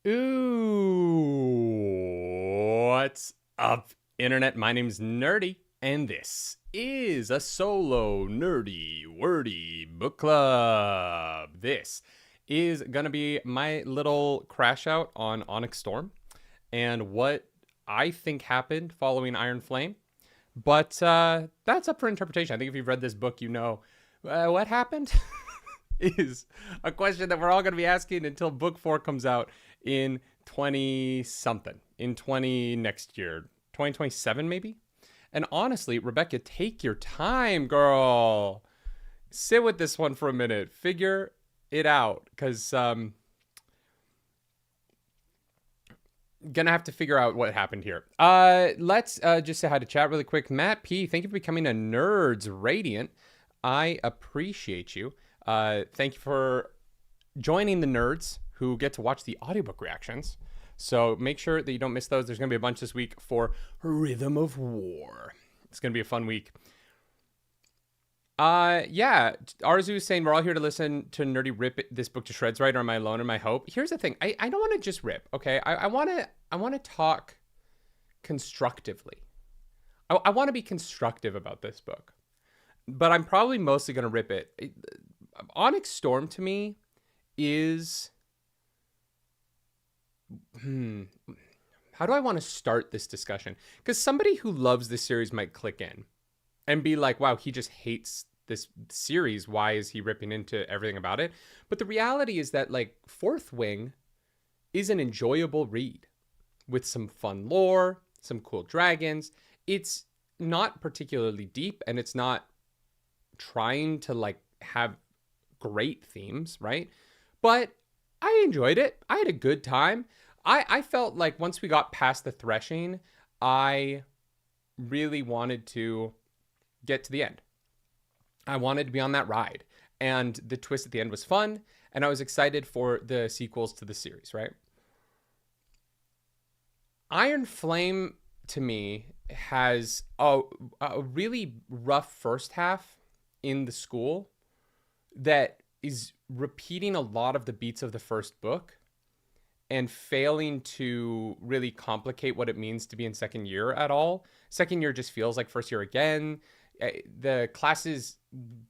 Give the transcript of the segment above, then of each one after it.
Ooh, what's up, Internet? My name's Nerdy, and this is a solo nerdy wordy book club. This is gonna be my little crash out on Onyx Storm and what I think happened following Iron Flame. But that's up for interpretation. I think if you've read this book, you know what happened is a question that we're all going to be asking until book 4 comes out in 20 something, in 20 next year, 2027 maybe. And honestly, Rebecca, take your time, girl. Sit with this one for a minute, figure it out, because gonna have to figure out what happened here. Let's just say hi to chat really quick. Matt P, thank you for becoming a Nerds Radiant. I appreciate you. Thank you for joining the nerds who get to watch the audiobook reactions. So make sure that you don't miss those. There's going to be a bunch this week for Rhythm of War. It's going to be a fun week. Yeah, Arzu is saying we're all here to listen to Nerdy rip this book to shreds, right? Or am I alone in my hope? Here's the thing. I don't want to just rip, okay? I want to talk constructively. I want to be constructive about this book. But I'm probably mostly going to rip it. Onyx Storm to me is... How do I want to start this discussion? Because somebody who loves this series might click in and be like, wow, he just hates this series. Why is he ripping into everything about it? But the reality is that, like, Fourth Wing is an enjoyable read with some fun lore, some cool dragons. It's not particularly deep, and it's not trying to, like, have great themes, right? But I enjoyed it. I had a good time. I felt like once we got past the threshing, I really wanted to get to the end. I wanted to be on that ride. And the twist at the end was fun. And I was excited for the sequels to the series, right? Iron Flame, to me, has a really rough first half in the school that is repeating a lot of the beats of the first book and failing to really complicate what it means to be in second year at all. Second year just feels like first year again. The classes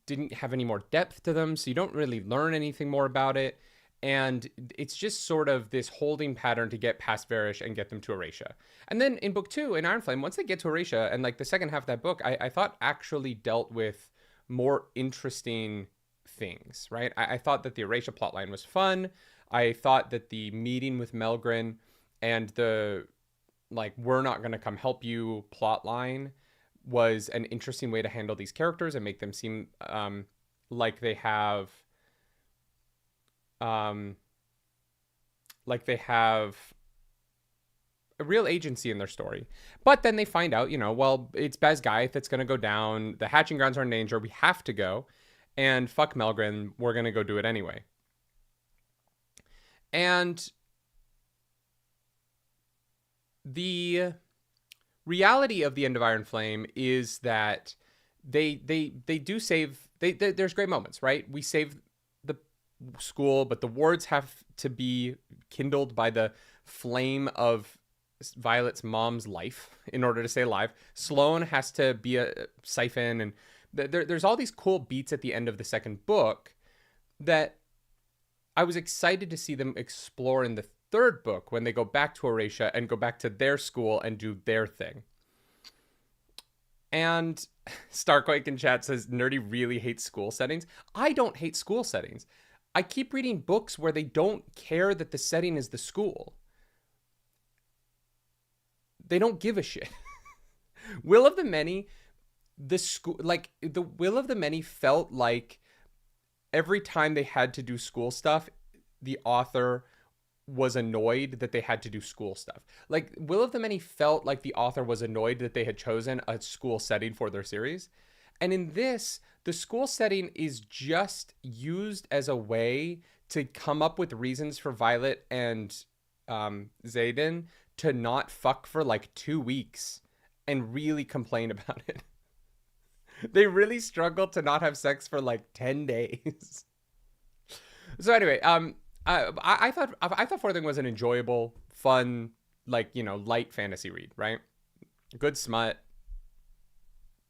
didn't have any more depth to them, so you don't really learn anything more about it. And it's just sort of this holding pattern to get past Varish and get them to Eratia. And then in book 2, in Iron Flame, once they get to Eratia, and like the second half of that book, I thought actually dealt with more interesting things, right? I thought that the Eratia plotline was fun. I thought that the meeting with Melgren and the, like, we're not going to come help you plotline was an interesting way to handle these characters and make them seem like they have a real agency in their story. But then they find out, you know, well, it's Basgaith that's going to go down. The hatching grounds are in danger. We have to go. And fuck Melgren, we're going to go do it anyway. And the reality of the end of Iron Flame is that they do save... There's great moments, right? We save the school, but the wards have to be kindled by the flame of Violet's mom's life in order to stay alive. Sloane has to be a siphon, and there's all these cool beats at the end of the second book that I was excited to see them explore in the third book when they go back to Eratia and go back to their school and do their thing. And Starquake in chat says, Nerdy really hates school settings. I don't hate school settings. I keep reading books where they don't care that the setting is the school. They don't give a shit. Will of the Many, the school, like, the Will of the Many felt like every time they had to do school stuff, the author was annoyed that they had to do school stuff. Like, Will of the Many felt like the author was annoyed that they had chosen a school setting for their series. And in this, the school setting is just used as a way to come up with reasons for Violet and Zaden to not fuck for like 2 weeks and really complain about it. They really struggled to not have sex for like 10 days. So anyway, I thought Fourth Wing was an enjoyable, fun, like, light fantasy read, right? Good smut.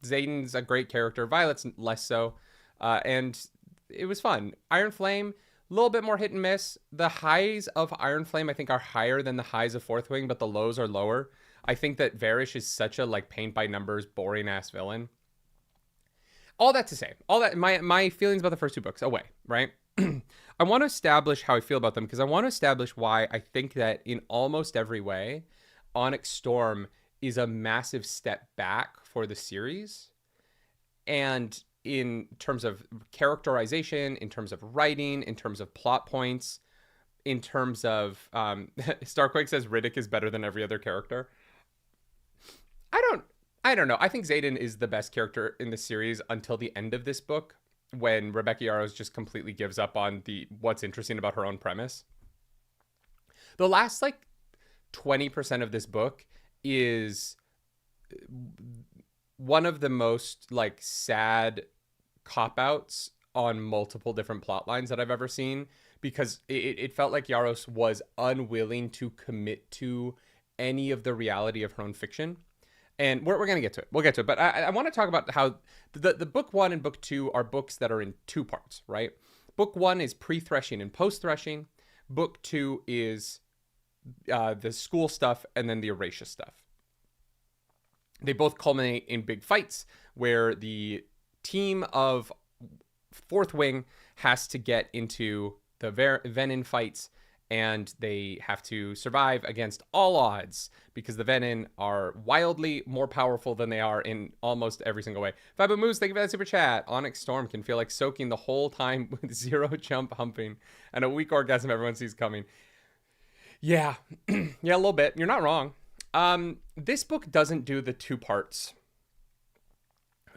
Zaden's a great character. Violet's less so, and it was fun. Iron Flame, a little bit more hit and miss. The highs of Iron Flame, I think, are higher than the highs of Fourth Wing, but the lows are lower. I think that Varish is such a like paint by numbers, boring ass villain. All that to say, all that my feelings about the first two books away, right? I want to establish how I feel about them because I want to establish why I think that in almost every way, Onyx Storm is a massive step back for the series. And in terms of characterization, in terms of writing, in terms of plot points, in terms of Starquake says Riddick is better than every other character. I don't know. I think Zaden is the best character in the series until the end of this book, when Rebecca Yarros just completely gives up on what's interesting about her own premise. The last like 20% of this book is one of the most like sad cop-outs on multiple different plot lines that I've ever seen, because it felt like Yarros was unwilling to commit to any of the reality of her own fiction. And we're going to get to it. We'll get to it. But I want to talk about how the book one and book two are books that are in two parts, right? Book one is pre-threshing and post-threshing. Book two is the school stuff and then the Erasure stuff. They both culminate in big fights where the team of Fourth Wing has to get into the Venin fights, and they have to survive against all odds because the Venin are wildly more powerful than they are in almost every single way. Fabu Moose, thank you for that super chat. Onyx Storm can feel like soaking the whole time with zero jump humping and a weak orgasm everyone sees coming. Yeah, yeah, a little bit. You're not wrong. This book doesn't do the two parts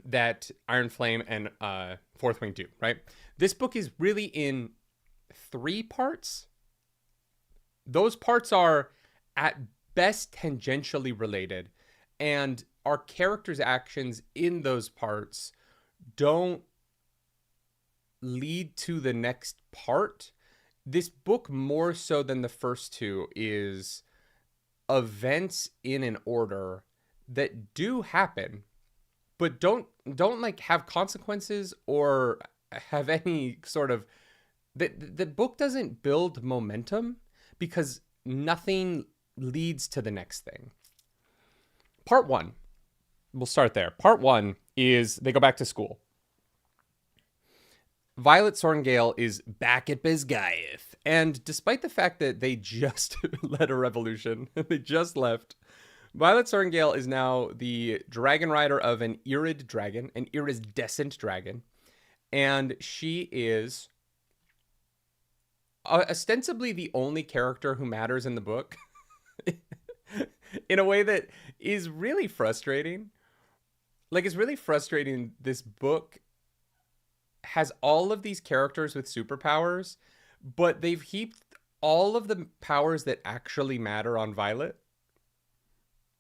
that Iron Flame and Fourth Wing do, right? This book is really in three parts. Those parts are at best tangentially related, and our characters' actions in those parts don't lead to the next part. This book, more so than the first two, is events in an order that do happen, but don't like have consequences or have any sort of... The book doesn't build momentum because nothing leads to the next thing. Part one, we'll start there. Part one is they go back to school. Violet Sorngale is back at Bisgayeth. And despite the fact that they just led a revolution, they just left, Violet Sorngale is now the dragon rider of an iridescent dragon. And she is ostensibly the only character who matters in the book in a way that is really frustrating. Like, it's really frustrating. This book has all of these characters with superpowers, but they've heaped all of the powers that actually matter on Violet.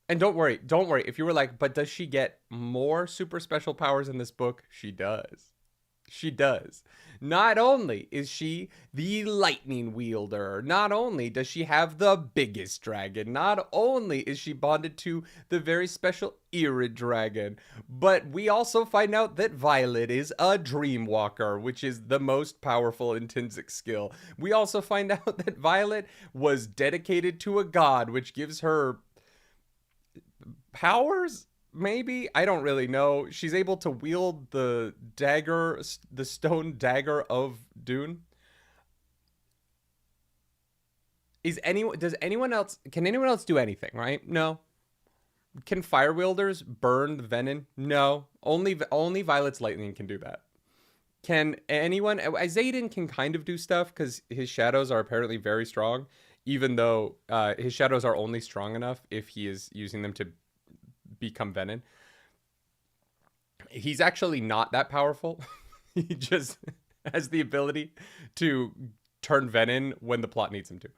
And don't worry. If you were like, but does she get more super special powers in this book? She does. She does. Not only is she the lightning wielder, not only does she have the biggest dragon, not only is she bonded to the very special Irid dragon, but we also find out that Violet is a dreamwalker, which is the most powerful intrinsic skill. We also find out that Violet was dedicated to a god, which gives her powers? Maybe? I don't really know. She's able to wield the dagger, the stone dagger of Dune. Can anyone else do anything, right? No. Can fire wielders burn the venin? No. Only Violet's lightning can do that. Can anyone... Zaden can kind of do stuff because his shadows are apparently very strong, even though his shadows are only strong enough if he is using them to become venin. He's actually not that powerful. He just has the ability to turn venin when the plot needs him to.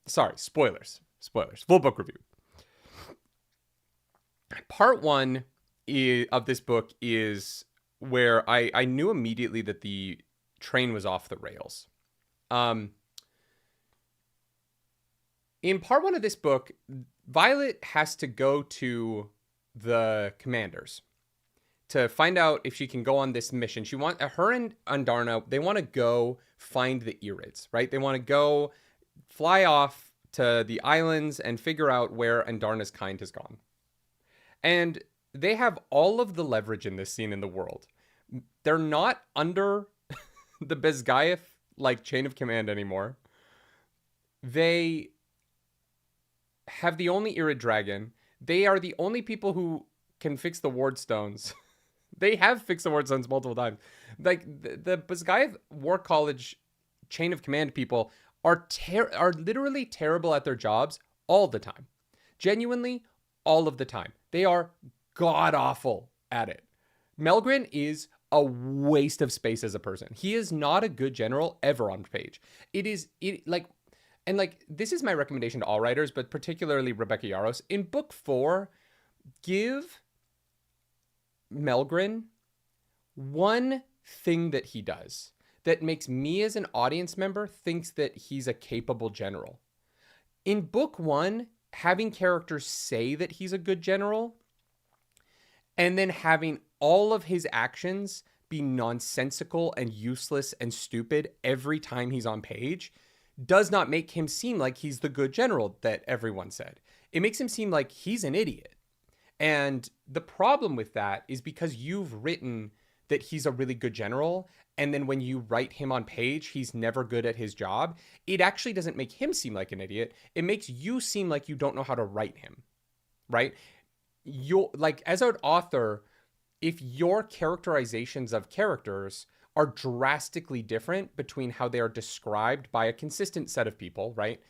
Sorry, spoilers. Full book review. Part one of this book is where I knew immediately that the train was off the rails. In part one of this book, Violet has to go to the commanders to find out if she can go on this mission. She want her and Andarna, they want to go find the Irids, right? They want to go fly off to the islands and figure out where Andarna's kind has gone. And they have all of the leverage in this scene in the world. They're not under the Bezgaev like chain of command anymore. They have the only Irid dragon. They are the only people who can fix the ward stones. They have fixed the ward stones multiple times. Like the Bezgaev War College chain of command people are literally terrible at their jobs all the time. Genuinely, all of the time. They are god awful at it. Melgren is a waste of space as a person. He is not a good general ever on page. This is my recommendation to all writers, but particularly Rebecca Yarros. In book 4, give Melgren one thing that he does that makes me as an audience member thinks that he's a capable general. In book 1, having characters say that he's a good general and then having all of his actions be nonsensical and useless and stupid every time he's on page does not make him seem like he's the good general that everyone said. It makes him seem like he's an idiot. And the problem with that is because you've written that he's a really good general, and then when you write him on page, he's never good at his job, it actually doesn't make him seem like an idiot. It makes you seem like you don't know how to write him, right? As an author, if your characterizations of characters are drastically different between how they are described by a consistent set of people, right?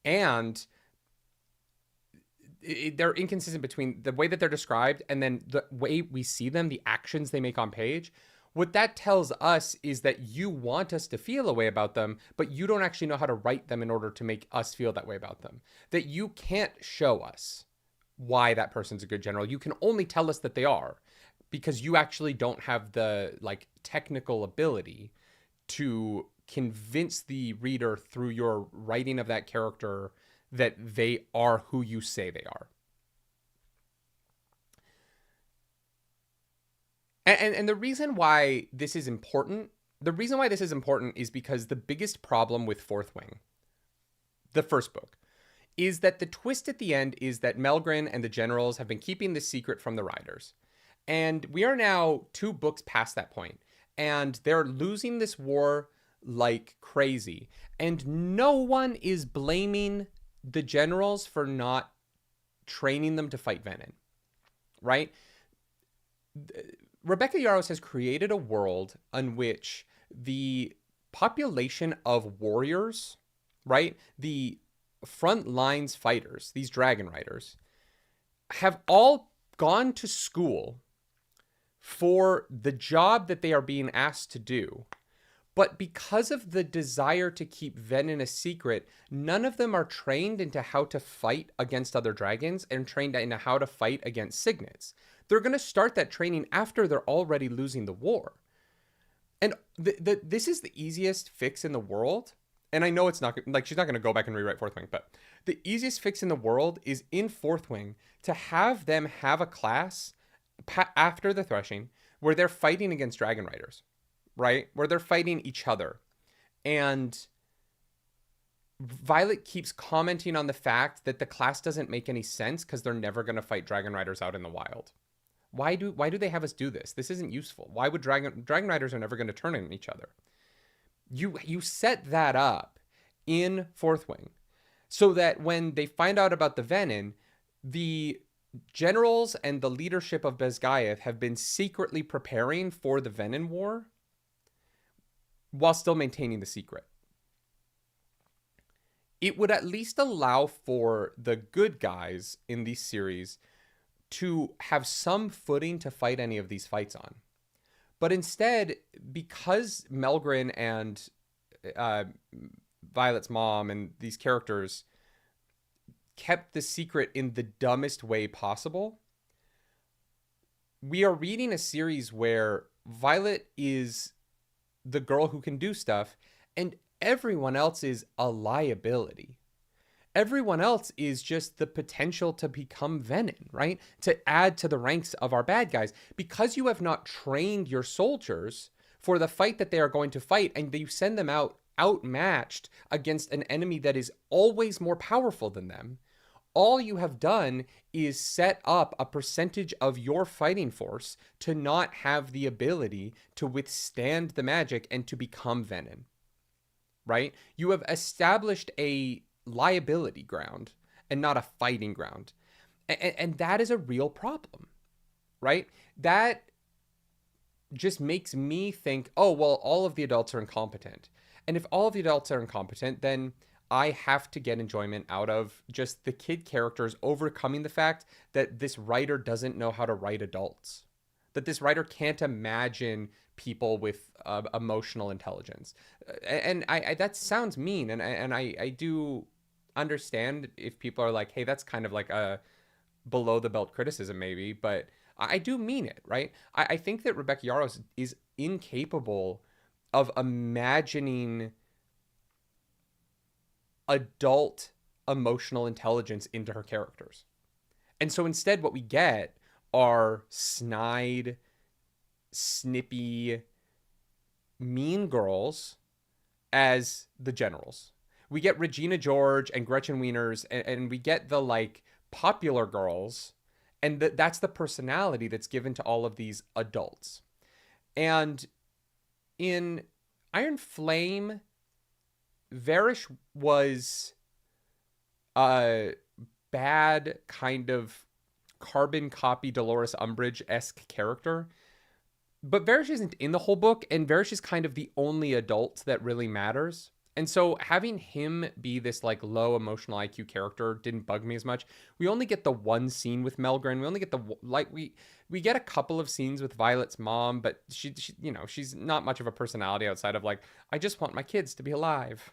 And they're inconsistent between the way that they're described and then the way we see them, the actions they make on page. What that tells us is that you want us to feel a way about them, but you don't actually know how to write them in order to make us feel that way about them. That you can't show us why that person's a good general. You can only tell us that they are, because you actually don't have the technical ability to convince the reader through your writing of that character that they are who you say they are. And the reason why this is important, is because the biggest problem with Fourth Wing, the first book, is that the twist at the end is that Melgren and the generals have been keeping this secret from the riders. And we are now 2 books past that point, and they're losing this war like crazy. And no one is blaming the generals for not training them to fight Venin, right? Rebecca Yarros has created a world in which the population of warriors, right, the front lines fighters, these dragon riders, have all gone to school for the job that they are being asked to do. But because of the desire to keep Venin a secret, none of them are trained into how to fight against other dragons and trained into how to fight against signets. They're going to start that training after they're already losing the war. And this is the easiest fix in the world. And I know it's not, she's not going to go back and rewrite Fourth Wing, but the easiest fix in the world is in Fourth Wing to have them have a class after the threshing where they're fighting against dragon riders, right? Where they're fighting each other. And Violet keeps commenting on the fact that the class doesn't make any sense because they're never going to fight dragon riders out in the wild. Why do they have us do this? This isn't useful. Why would dragon riders are never going to turn on each other? You set that up in Fourth Wing so that when they find out about the Venin, the generals and the leadership of Bezgaev have been secretly preparing for the Venin War while still maintaining the secret. It would at least allow for the good guys in these series to have some footing to fight any of these fights on. But instead, because Melgren and Violet's mom and these characters kept the secret in the dumbest way possible, we are reading a series where Violet is the girl who can do stuff and everyone else is a liability. Everyone else is just the potential to become venom, right? To add to the ranks of our bad guys. Because you have not trained your soldiers for the fight that they are going to fight, and you send them out outmatched against an enemy that is always more powerful than them, all you have done is set up a percentage of your fighting force to not have the ability to withstand the magic and to become venom, right? You have established a liability ground and not a fighting ground. And that is a real problem, right? That just makes me think, oh, well, all of the adults are incompetent. And if all of the adults are incompetent, then I have to get enjoyment out of just the kid characters overcoming the fact that this writer doesn't know how to write adults, that this writer can't imagine people with emotional intelligence. And I that sounds mean, and I do understand if people are like, hey, that's kind of like a below the belt criticism, maybe, but I do mean it, right? I think that Rebecca Yarros is incapable of imagining adult emotional intelligence into her characters. And so instead, what we get are snide, snippy, mean girls as the generals. We get Regina George and Gretchen Wieners, and we get the like popular girls, and that's the personality that's given to all of these adults. And in Iron Flame, Varish was a bad kind of carbon copy Dolores Umbridge-esque character. But Varish isn't in the whole book, and Varish is kind of the only adult that really matters. And so having him be this like low emotional IQ character didn't bug me as much. We only get the one scene with Melgren. We only get we get a couple of scenes with Violet's mom, but she you know, she's not much of a personality outside of like, I just want my kids to be alive.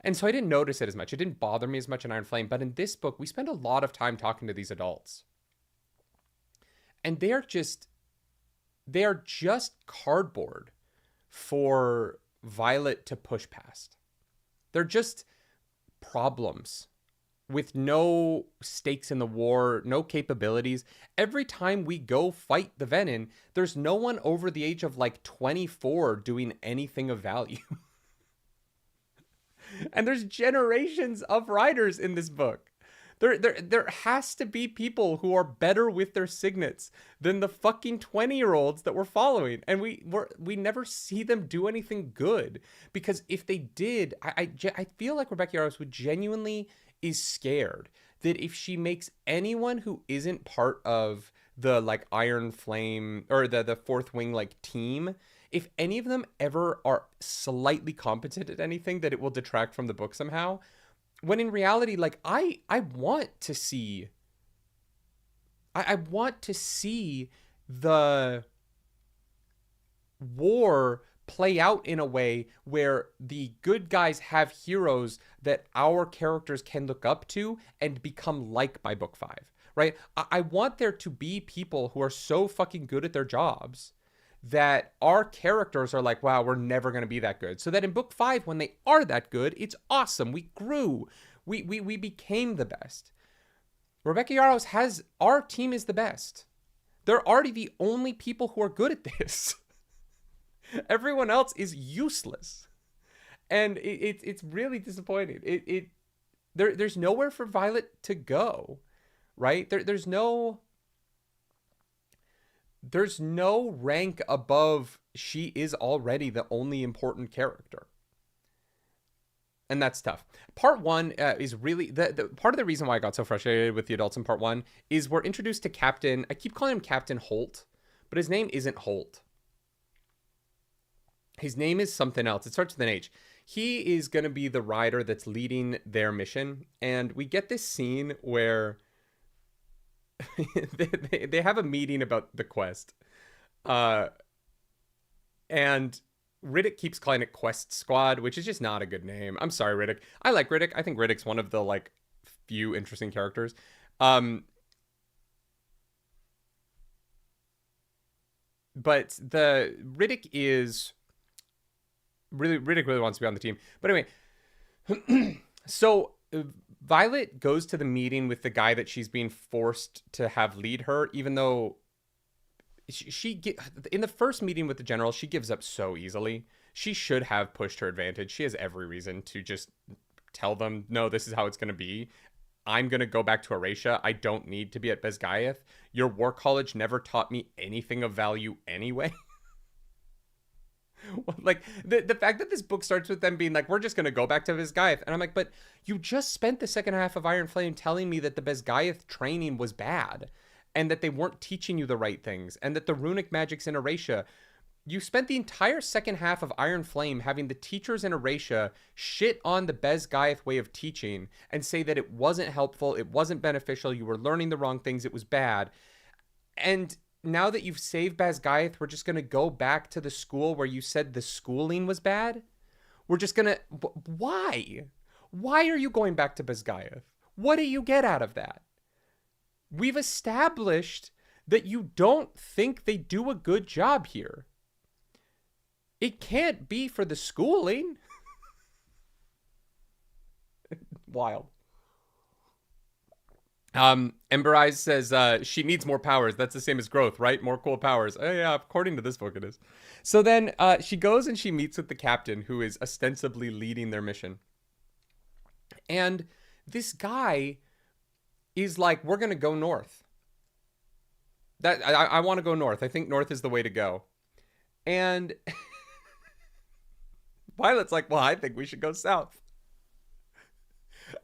And so I didn't notice it as much. It didn't bother me as much in Iron Flame. But in this book, we spend a lot of time talking to these adults. And they are just cardboard for Violet to push past. They're just problems with no stakes in the war, no capabilities. Every time we go fight the Venom, there's no one over the age of like 24 doing anything of value. And there's generations of writers in this book. There has to be people who are better with their signets than the fucking 20-year-olds that we're following. And we never see them do anything good. Because if they did, I feel like Rebecca Yarros would genuinely is scared that if she makes anyone who isn't part of the like Iron Flame or the Fourth Wing like team, if any of them ever are slightly competent at anything, that it will detract from the book somehow. When in reality, like I want to see the war play out in a way where the good guys have heroes that our characters can look up to and become like by book 5, right? I want there to be people who are so fucking good at their jobs that our characters are like, wow, we're never going to be that good. So that in book 5, when they are that good, it's awesome. We grew. We became the best. Rebecca Yarros has, our team is the best. They're already the only people who are good at this. Everyone else is useless. And it's really disappointing. There's nowhere for Violet to go, right? There's no rank above she is already the only important character. And that's tough. Part 1 is really the part of the reason why I got so frustrated with the adults in part 1 is we're introduced to Captain, I keep calling him Captain Holt, but his name isn't Holt. His name is something else. It starts with an H. He is going to be the rider that's leading their mission. And we get this scene where they have a meeting about the quest. And Riddick keeps calling it Quest Squad, which is just not a good name. I'm sorry, Riddick. I like Riddick. I think Riddick's one of the like few interesting characters. But the Riddick really wants to be on the team. But anyway, so Violet goes to the meeting with the guy that she's being forced to have lead her, even though in the first meeting with the general, she gives up so easily. She should have pushed her advantage. She has every reason to just tell them, no, this is how it's going to be. I'm going to go back to Eratia. I don't need to be at Bezgaeth. Your war college never taught me anything of value anyway. Like, the fact that this book starts with them being like, we're just going to go back to Bezgaeth. And I'm like, but you just spent the second half of Iron Flame telling me that the Bezgaeth training was bad and that they weren't teaching you the right things and that the runic magic's in Eratia. You spent the entire second half of Iron Flame having the teachers in Eratia shit on the Bezgaeth way of teaching and say that it wasn't helpful, it wasn't beneficial, you were learning the wrong things, it was bad. And now that you've saved Bezgaeth, we're just going to go back to the school where you said the schooling was bad? We're just going to... Why? Why are you going back to Bezgaeth? What do you get out of that? We've established that you don't think they do a good job here. It can't be for the schooling. Wild. Ember Eyes says she needs more powers. That's the same as growth, right? More cool powers. Oh yeah, according to this book it is. So then she goes and she meets with the captain who is ostensibly leading their mission. And this guy is like, we're going to go north. That I want to go north. I think north is the way to go. And Violet's like, well, I think we should go south.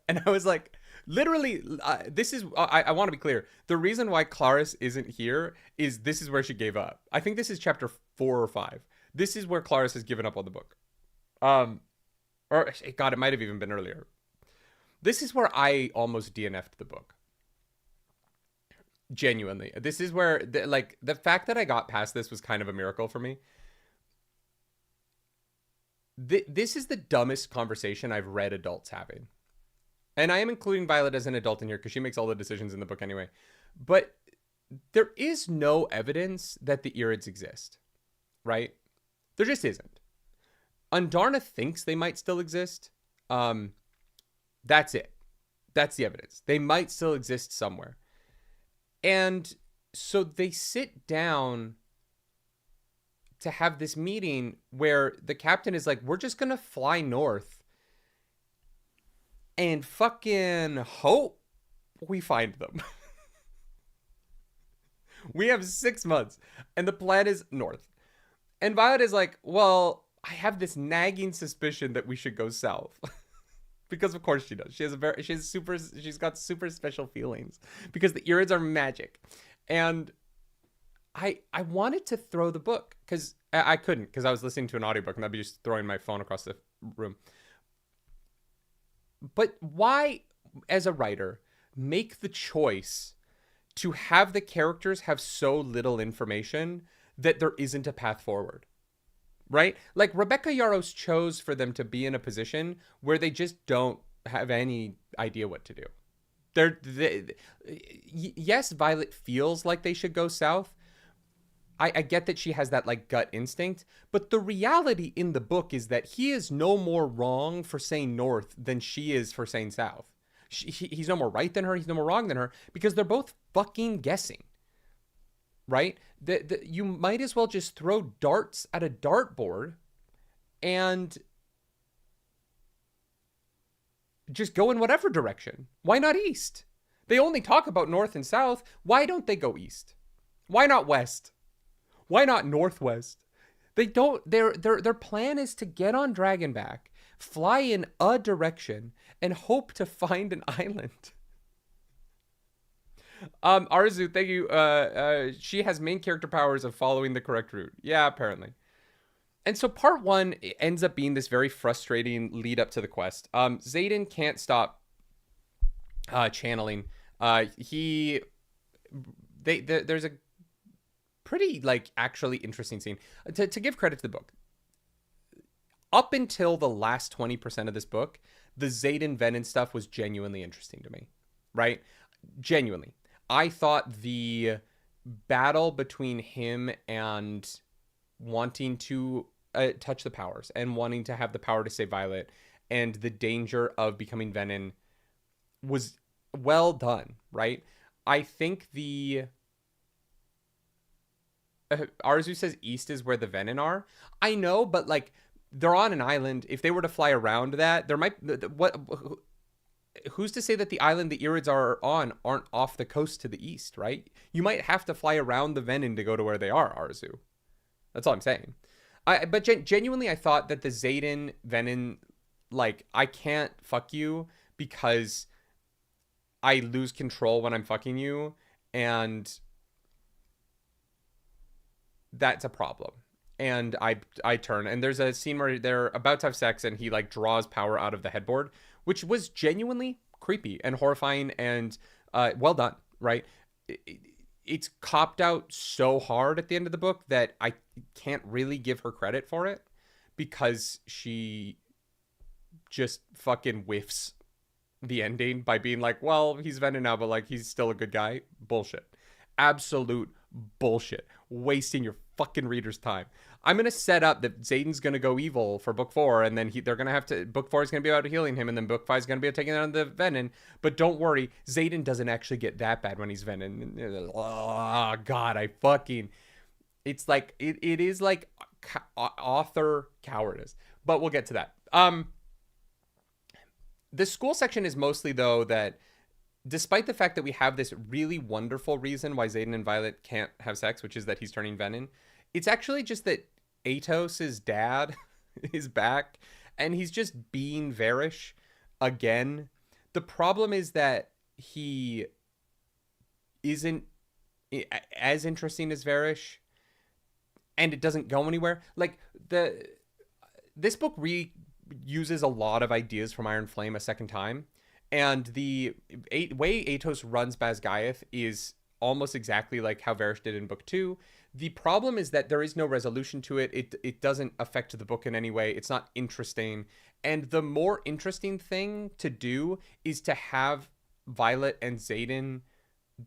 And I was like, literally, this is, I want to be clear. The reason why Clarice isn't here is this is where she gave up. I think this is chapter 4 or 5. This is where Clarice has given up on the book. Or, God, it might have even been earlier. This is where I almost DNF'd the book. Genuinely. This is where, the fact that I got past this was kind of a miracle for me. This is the dumbest conversation I've read adults having. And I am including Violet as an adult in here because she makes all the decisions in the book anyway. But there is no evidence that the Irids exist, right? There just isn't. Undarna thinks they might still exist. That's it. That's the evidence. They might still exist somewhere. And so they sit down to have this meeting where the captain is like, we're just going to fly north and fucking hope we find them. We have 6 months and the plan is north. And Violet is like, well, I have this nagging suspicion that we should go south. Because of course she does. She's got super special feelings because the Irids are magic. And I wanted to throw the book because I couldn't, because I was listening to an audiobook and I'd be just throwing my phone across the room. But why, as a writer, make the choice to have the characters have so little information that there isn't a path forward? Right? Like, Rebecca Yarros chose for them to be in a position where they just don't have any idea what to do. Yes, Violet feels like they should go south. I get that she has that, like, gut instinct, but the reality in the book is that he is no more wrong for saying north than she is for saying south. He's no more right than her, he's no more wrong than her, because they're both fucking guessing. Right? You might as well just throw darts at a dartboard and just go in whatever direction. Why not east? They only talk about north and south. Why don't they go east? Why not west? Why not northwest? They don't. Their plan is to get on Dragonback, fly in a direction, and hope to find an island. Arzu, thank you. She has main character powers of following the correct route. Yeah, apparently. And so part 1 ends up being this very frustrating lead up to the quest. Zaden can't stop channeling. There's a pretty, like, actually interesting scene. To give credit to the book, up until the last 20% of this book, the Zaden Venom stuff was genuinely interesting to me. Right? Genuinely. I thought the battle between him and wanting to touch the powers and wanting to have the power to save Violet and the danger of becoming Venom was well done, right? I think the Arzu says east is where the Venin are. I know, but like they're on an island. If they were to fly around that, there might what who's to say that the island the Irids are on aren't off the coast to the east, right? You might have to fly around the Venin to go to where they are, Arzu. That's all I'm saying. But genuinely, I thought that the Zaden Venin, like, I can't fuck you because I lose control when I'm fucking you, and that's a problem. And I turn, and there's a scene where they're about to have sex, and he like draws power out of the headboard, which was genuinely creepy and horrifying and well done, right? It's copped out so hard at the end of the book that I can't really give her credit for it because she just fucking whiffs the ending by being like, well, he's Venom now, but like he's still a good guy. Bullshit. Absolute bullshit. Wasting your fucking reader's time. I'm going to set up that Zaden's going to go evil for book 4, and then they're going to have to, book 4 is going to be about healing him, and then book 5 is going to be taking on the Venom. But don't worry, Zaden doesn't actually get that bad when he's Venom. Oh, God, I fucking, it's like, it is like author cowardice. But we'll get to that. The school section is mostly, though, that despite the fact that we have this really wonderful reason why Zaden and Violet can't have sex, which is that he's turning Venom, it's actually just that Atos's dad is back, and he's just being Varish again. The problem is that he isn't as interesting as Varish, and it doesn't go anywhere. Like, this book uses a lot of ideas from Iron Flame a second time, and the way Atos runs Basgiath is almost exactly like how Varish did in book 2. The problem is that there is no resolution to it. It doesn't affect the book in any way. It's not interesting. And the more interesting thing to do is to have Violet and Zaden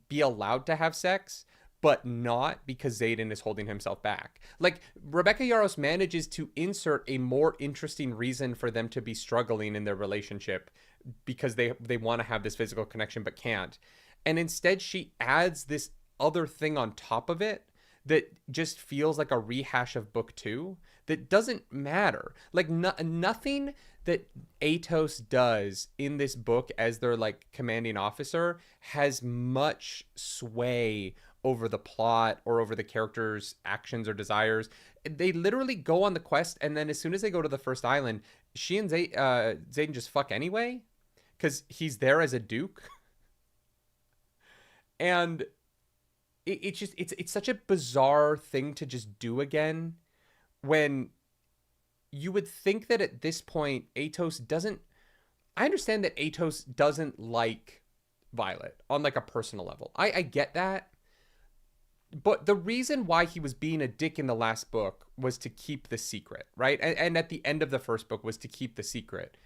be allowed to have sex, but not because Zaden is holding himself back. Like, Rebecca Yarros manages to insert a more interesting reason for them to be struggling in their relationship because they want to have this physical connection but can't. And instead she adds this other thing on top of it that just feels like a rehash of book 2 that doesn't matter. Like, nothing that Atos does in this book as their like commanding officer has much sway over the plot or over the characters' actions or desires. They literally go on the quest, and then as soon as they go to the first island, she and Zaden just fuck anyway because he's there as a duke. And it's such a bizarre thing to just do again when you would think that at this point Atos doesn't, I understand that Atos doesn't like Violet on like a personal level. I get that. But the reason why he was being a dick in the last book was to keep the secret, right? And at the end of the first book was to keep the secret.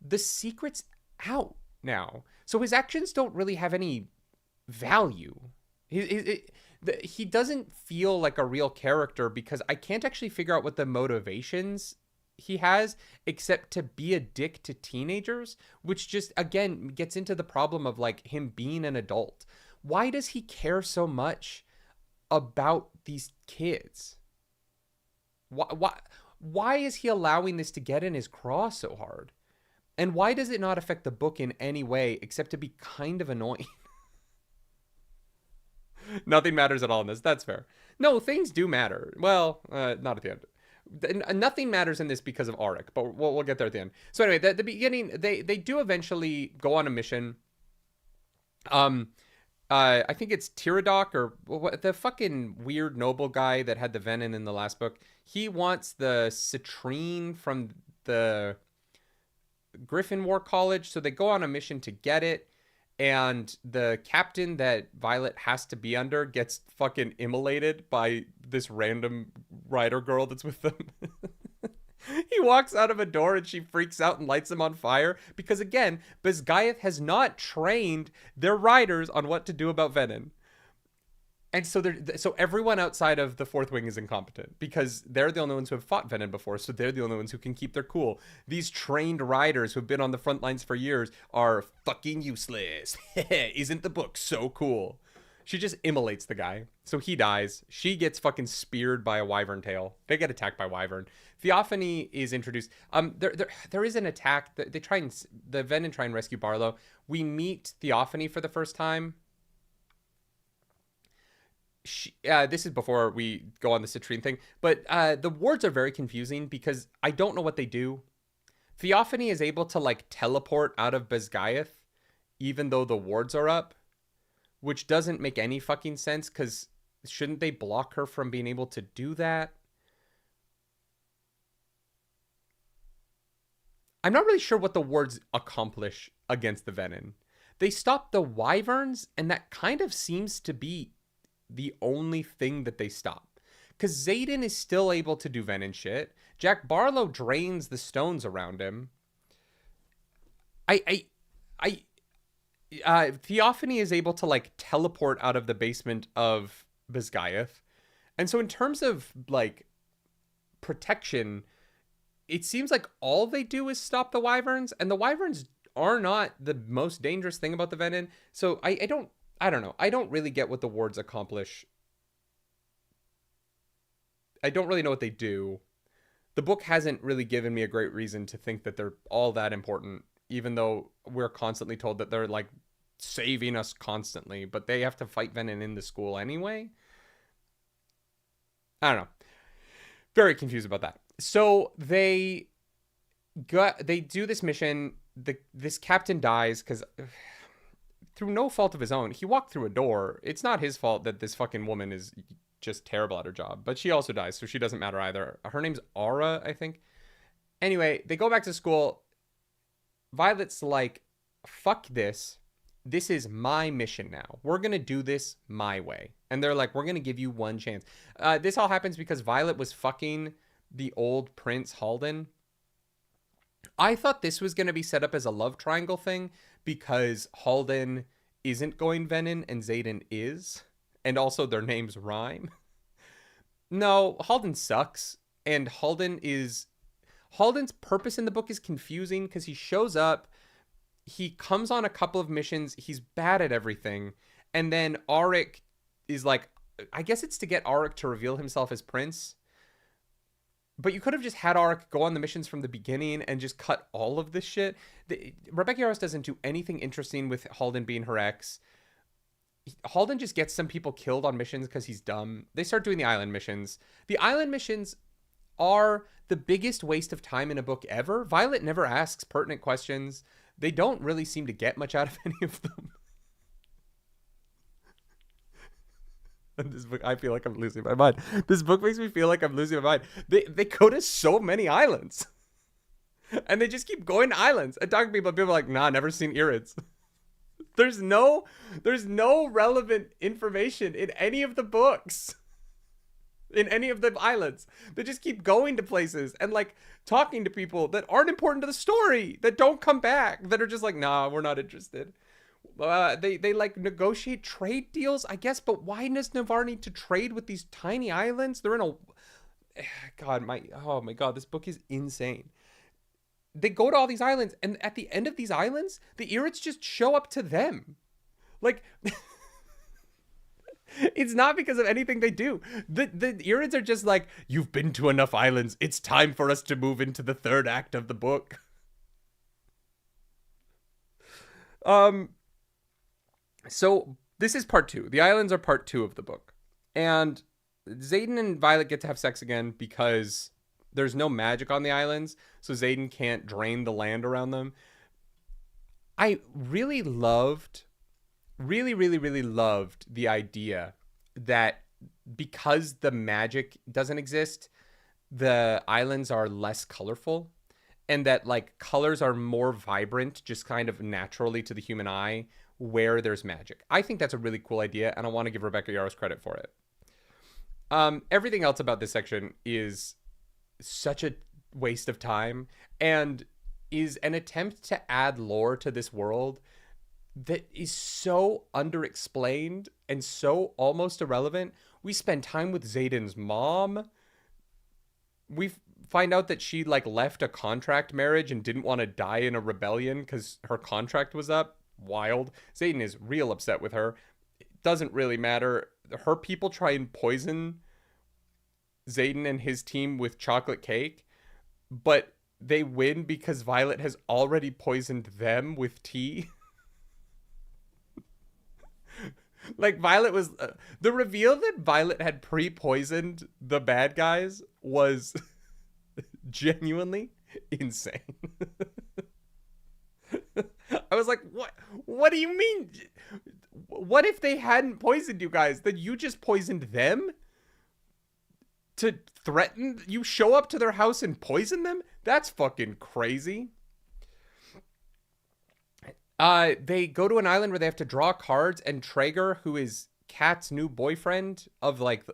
The secret's out now. So his actions don't really have any value. He doesn't feel like a real character because I can't actually figure out what the motivations he has except to be a dick to teenagers, which just, again, gets into the problem of like him being an adult. Why does he care so much about these kids? Why is he allowing this to get in his craw so hard? And why does it not affect the book in any way except to be kind of annoying? Nothing matters at all in this. That's fair. No, things do matter. Well, not at the end. Nothing matters in this because of Auric, but we'll get there at the end. So anyway, the beginning, they do eventually go on a mission. I think it's Tiradoc or the fucking weird noble guy that had the Venom in the last book. He wants the citrine from the Griffin War College, so they go on a mission to get it. And the captain that Violet has to be under gets fucking immolated by this random rider girl that's with them. He walks out of a door and she freaks out and lights him on fire because, again, Basgiath has not trained their riders on what to do about Venom. And so everyone outside of the fourth wing is incompetent because they're the only ones who have fought Venom before, so they're the only ones who can keep their cool. These trained riders who've been on the front lines for years are fucking useless. Isn't the book so cool? She just immolates the guy, so he dies. She gets fucking speared by a wyvern tail. They get attacked by wyvern. Theophany is introduced. There is an attack. They try and the Venom try and rescue Barlow. We meet Theophany for the first time. This is before we go on the citrine thing, but the words are very confusing because I don't know what they do. Theophany is able to like teleport out of Basgiath, even though the wards are up, which doesn't make any fucking sense because shouldn't they block her from being able to do that? I'm not really sure what the wards accomplish against the Venom. They stop the wyverns, and that kind of seems to be the only thing that they stop. Because Zaden is still able to do Venom shit. Jack Barlow drains the stones around him. Theophany is able to like teleport out of the basement of Basgiath. And so in terms of like protection, it seems like all they do is stop the wyverns, and the wyverns are not the most dangerous thing about the Venom. So I don't know. I don't really get what the wards accomplish. I don't really know what they do. The book hasn't really given me a great reason to think that they're all that important, even though we're constantly told that they're like saving us constantly, but they have to fight Venom in the school anyway. I don't know. Very confused about that. So they do this mission. This captain dies because through no fault of his own. He walked through a door. It's not his fault that this fucking woman is just terrible at her job, but she also dies, so she doesn't matter either. Her name's Aura, I think. Anyway, they go back to school. Violet's like, fuck this. This is my mission now. We're going to do this my way. And they're like, we're going to give you one chance. This all happens because Violet was fucking the old Prince Halden. I thought this was going to be set up as a love triangle thing because Halden isn't going Venom and Zaden is. And also their names rhyme. No, Halden sucks. And Halden's purpose in the book is confusing because he shows up. He comes on a couple of missions. He's bad at everything. And then Auric is like, I guess it's to get Auric to reveal himself as Prince. But you could have just had Auric go on the missions from the beginning and just cut all of this shit. Rebecca Yarros doesn't do anything interesting with Halden being her ex. Halden just gets some people killed on missions because he's dumb. They start doing the island missions. The island missions are the biggest waste of time in a book ever. Violet never asks pertinent questions. They don't really seem to get much out of any of them. This book, I feel like I'm losing my mind. This book makes me feel like I'm losing my mind. They go to so many islands. And they just keep going to islands and talking to people. And people are like, nah, never seen Irids. There's no relevant information in any of the books. In any of the islands. They just keep going to places and like talking to people that aren't important to the story, that don't come back, that are just like, nah, we're not interested. They like negotiate trade deals, I guess, but why does Navarre need to trade with these tiny islands? They're in a... oh my god, this book is insane. They go to all these islands, and at the end of these islands, the Irids just show up to them. Like... It's not because of anything they do. The Irids are just like, you've been to enough islands. It's time for us to move into the third act of the book. So this is part 2. The islands are part 2 of the book. And Zaden and Violet get to have sex again because there's no magic on the islands. So Zaden can't drain the land around them. I really loved the idea that because the magic doesn't exist, the islands are less colorful, and that like colors are more vibrant just kind of naturally to the human eye where there's magic. I think that's a really cool idea, and I want to give Rebecca Yarros credit for it. Everything else about this section is such a waste of time and is an attempt to add lore to this world that is so underexplained and so almost irrelevant. We spend time with Zaden's mom. We find out that she like left a contract marriage and didn't want to die in a rebellion because her contract was up. Wild. Zaden is real upset with her. It doesn't really matter. Her people try and poison Zaden and his team with chocolate cake, but they win because Violet has already poisoned them with tea. Like Violet was the reveal that Violet had pre-poisoned the bad guys was genuinely insane. I was like, what do you mean? What if they hadn't poisoned you guys? Then you just poisoned them to threaten? You show up to their house and poison them? That's fucking crazy. They go to an island where they have to draw cards, and Traeger, who is Kat's new boyfriend of like,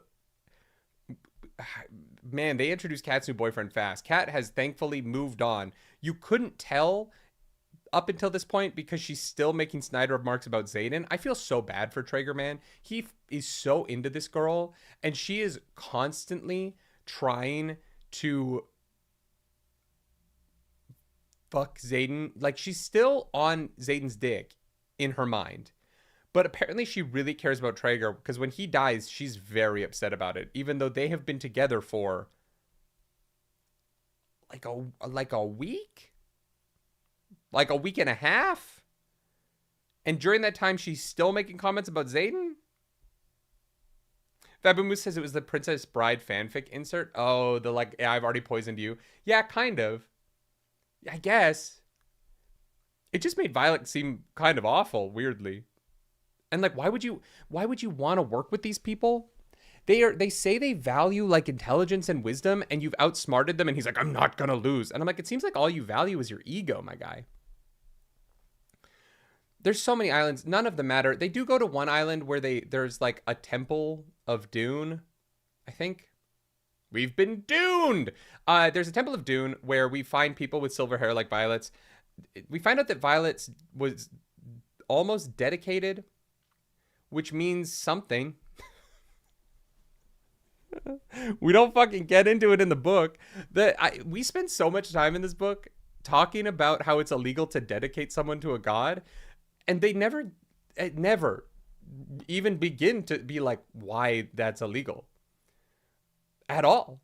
man, they introduced Kat's new boyfriend fast. Kat has thankfully moved on. You couldn't tell up until this point because she's still making Snyder remarks about Zaden. I feel so bad for Traeger, man. He is so into this girl, and she is constantly trying to fuck Zaden. Like, she's still on Zaden's dick in her mind. But apparently she really cares about Traeger because when he dies, she's very upset about it, even though they have been together for like a week? Like a week and a half? And during that time, she's still making comments about Zaden? Fabumu says it was the Princess Bride fanfic insert. Oh, the like, yeah, I've already poisoned you. Yeah, kind of. I guess. It just made Violet seem kind of awful, weirdly. And like, why would you want to work with these people? They say they value like intelligence and wisdom, and you've outsmarted them, and he's like, I'm not gonna lose. And I'm like, it seems like all you value is your ego, my guy. There's so many islands, none of them matter. They do go to one island where there's like a temple of Dune, I think. We've been Duned! There's a temple of Dune where we find people with silver hair like Violet's. We find out that Violet's was almost dedicated, which means something. We don't fucking get into it in the book. We spend so much time in this book talking about how it's illegal to dedicate someone to a god, and they never even begin to be like why that's illegal at all.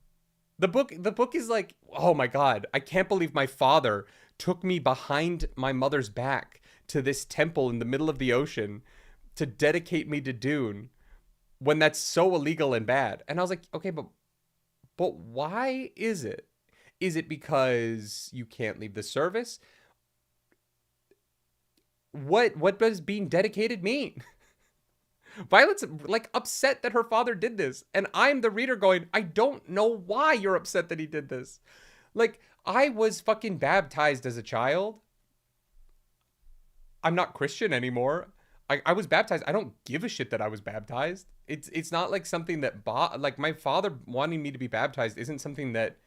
The book is like, oh my god, I can't believe my father took me behind my mother's back to this temple in the middle of the ocean to dedicate me to Dune when that's so illegal and bad. And I was like, okay, but why is it? Is it because you can't leave the service? What does being dedicated mean? Violet's like upset that her father did this, and I'm the reader going, I don't know why you're upset that he did this. Like, I was fucking baptized as a child. I'm not Christian anymore. I was baptized. I don't give a shit that I was baptized. It's not like something that like my father wanting me to be baptized isn't something that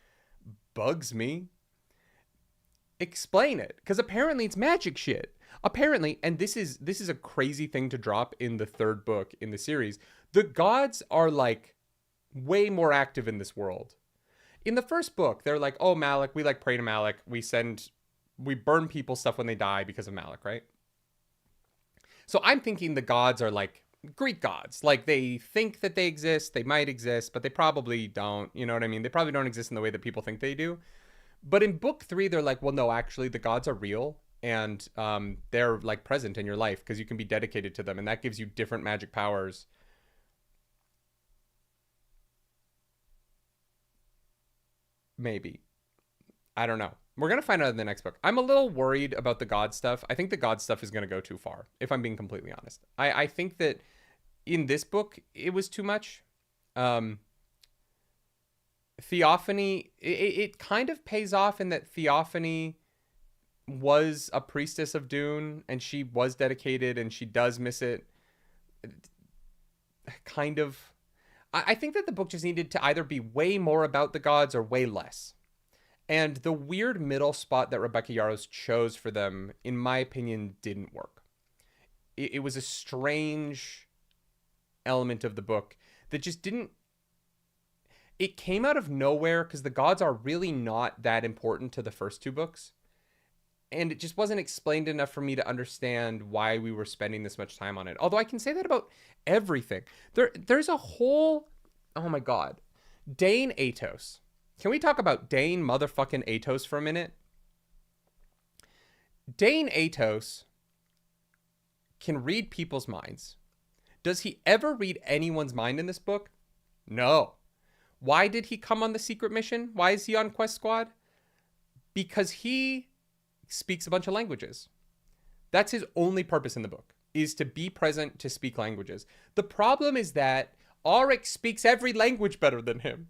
bugs me. Explain it, because apparently it's magic shit. Apparently, and this is a crazy thing to drop in the third book in the series, the gods are like way more active in this world. In the first book, they're like, oh, Malik, we like pray to Malik. We burn people's stuff when they die because of Malik, right? So I'm thinking the gods are like Greek gods. Like, they think that they exist, they might exist, but they probably don't. You know what I mean? They probably don't exist in the way that people think they do. But in book 3, they're like, well, no, actually, the gods are real. And they're like present in your life because you can be dedicated to them. And that gives you different magic powers. Maybe. I don't know. We're going to find out in the next book. I'm a little worried about the god stuff. I think the god stuff is going to go too far, if I'm being completely honest. I think that in this book, it was too much. Theophany, it kind of pays off in that Theophany was a priestess of Dune, and she was dedicated, and she does miss it. Kind of. I think that the book just needed to either be way more about the gods or way less. And the weird middle spot that Rebecca Yarros chose for them, in my opinion, didn't work. it was a strange element of the book that just didn't. It came out of nowhere because the gods are really not that important to the first two books. And it just wasn't explained enough for me to understand why we were spending this much time on it. Although I can say that about everything. There's a whole... Oh my god. Dane Atos. Can we talk about Dane motherfucking Atos for a minute? Dane Atos can read people's minds. Does he ever read anyone's mind in this book? No. Why did he come on the secret mission? Why is he on Quest Squad? Because he speaks a bunch of languages. That's his only purpose in the book, is to be present to speak languages. The problem is that Onyx speaks every language better than him.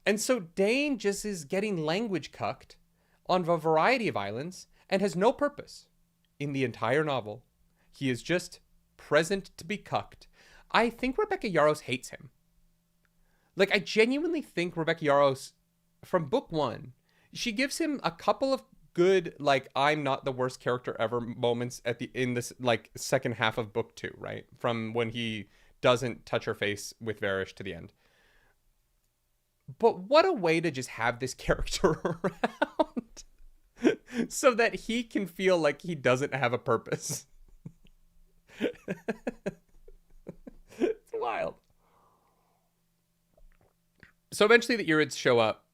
And so Dane just is getting language cucked on a variety of islands and has no purpose in the entire novel. He is just present to be cucked. I think Rebecca Yarros hates him. Like, I genuinely think Rebecca Yarros, from book one, she gives him a couple of good, like, I'm not the worst character ever moments in this, like, second half of book two, right? From when he doesn't touch her face with Varish to the end. But what a way to just have this character around so that he can feel like he doesn't have a purpose. It's wild. So eventually the Irids show up.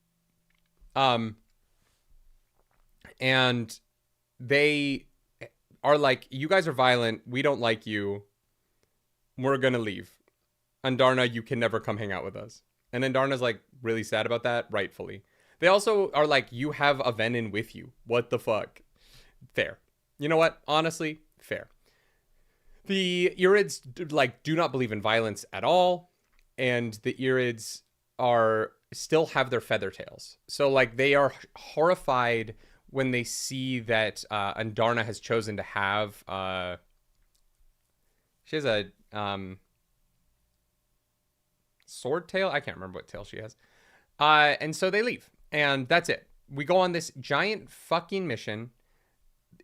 And they are like, you guys are violent. We don't like you. We're going to leave. Andarna, you can never come hang out with us. And Andarna's like really sad about that, rightfully. They also are like, you have a Venin with you. What the fuck? Fair. You know what? Honestly, fair. The Irids like do not believe in violence at all. And the Irids still have their feather tails. So like they are horrified when they see that Andarna has chosen to have she has a sword tail. I can't remember what tail she has. And so they leave. And that's it. We go on this giant fucking mission.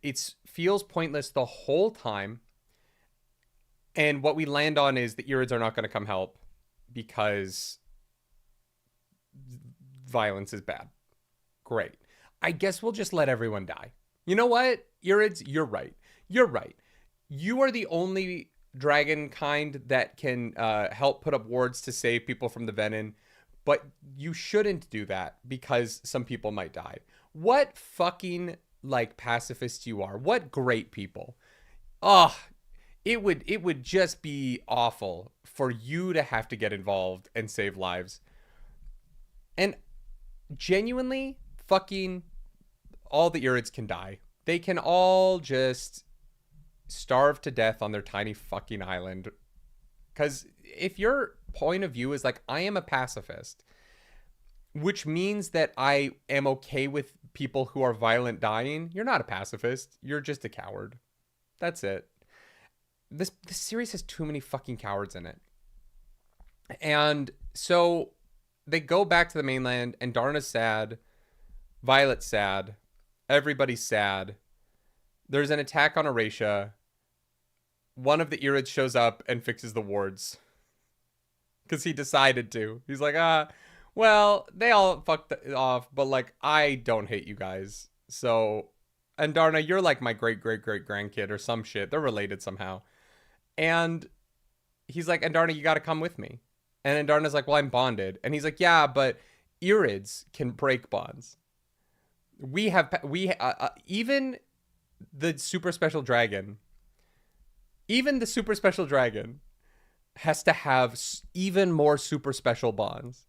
It feels pointless the whole time. And what we land on is the Irids are not going to come help because violence is bad. Great. I guess we'll just let everyone die. You know what, Irids? You're right. You're right. You are the only dragon kind that can help put up wards to save people from the Venin, but you shouldn't do that because some people might die. What fucking, like, pacifists you are. What great people. Oh, it would just be awful for you to have to get involved and save lives. And genuinely, fucking all the Irids can die. They can all just starve to death on their tiny fucking island. Because if your point of view is like, I am a pacifist, which means that I am okay with people who are violent dying, you're not a pacifist. You're just a coward. That's it. This series has too many fucking cowards in it. And so they go back to the mainland, and Darna's sad. Violet's sad. Everybody's sad. There's an attack on Eratia. One of the Irids shows up and fixes the wards. Because he decided to. He's like, well, they all fucked off, but, like, I don't hate you guys. So, and Darna, you're like my great-great-great-grandkid or some shit. They're related somehow. And he's like, Andarna, you got to come with me. And Andarna's like, well, I'm bonded. And he's like, yeah, but Irids can break bonds. Even the super special dragon has to have even more super special bonds.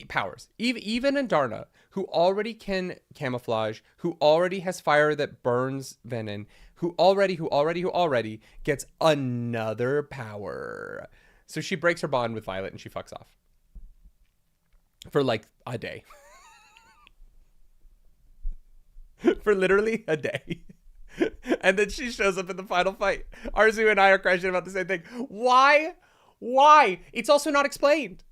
Powers. Even Andarna, who already can camouflage, who already has fire that burns Venin, who already gets another power. So she breaks her bond with Violet and she fucks off. For like a day. For literally a day. And then she shows up in the final fight. Arzu and I are crashing about the same thing. Why? It's also not explained.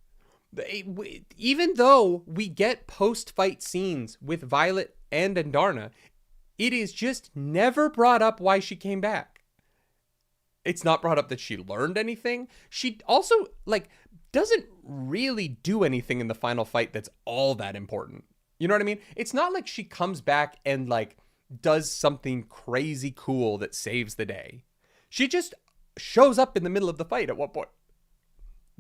Even though we get post-fight scenes with Violet and Andarna, It is just never brought up why she came back. It's not brought up that she learned anything. She also, like, doesn't really do anything in the final fight that's all that important. You know what I mean? It's not like she comes back and, like, does something crazy cool that saves the day. She just shows up in the middle of the fight at one point.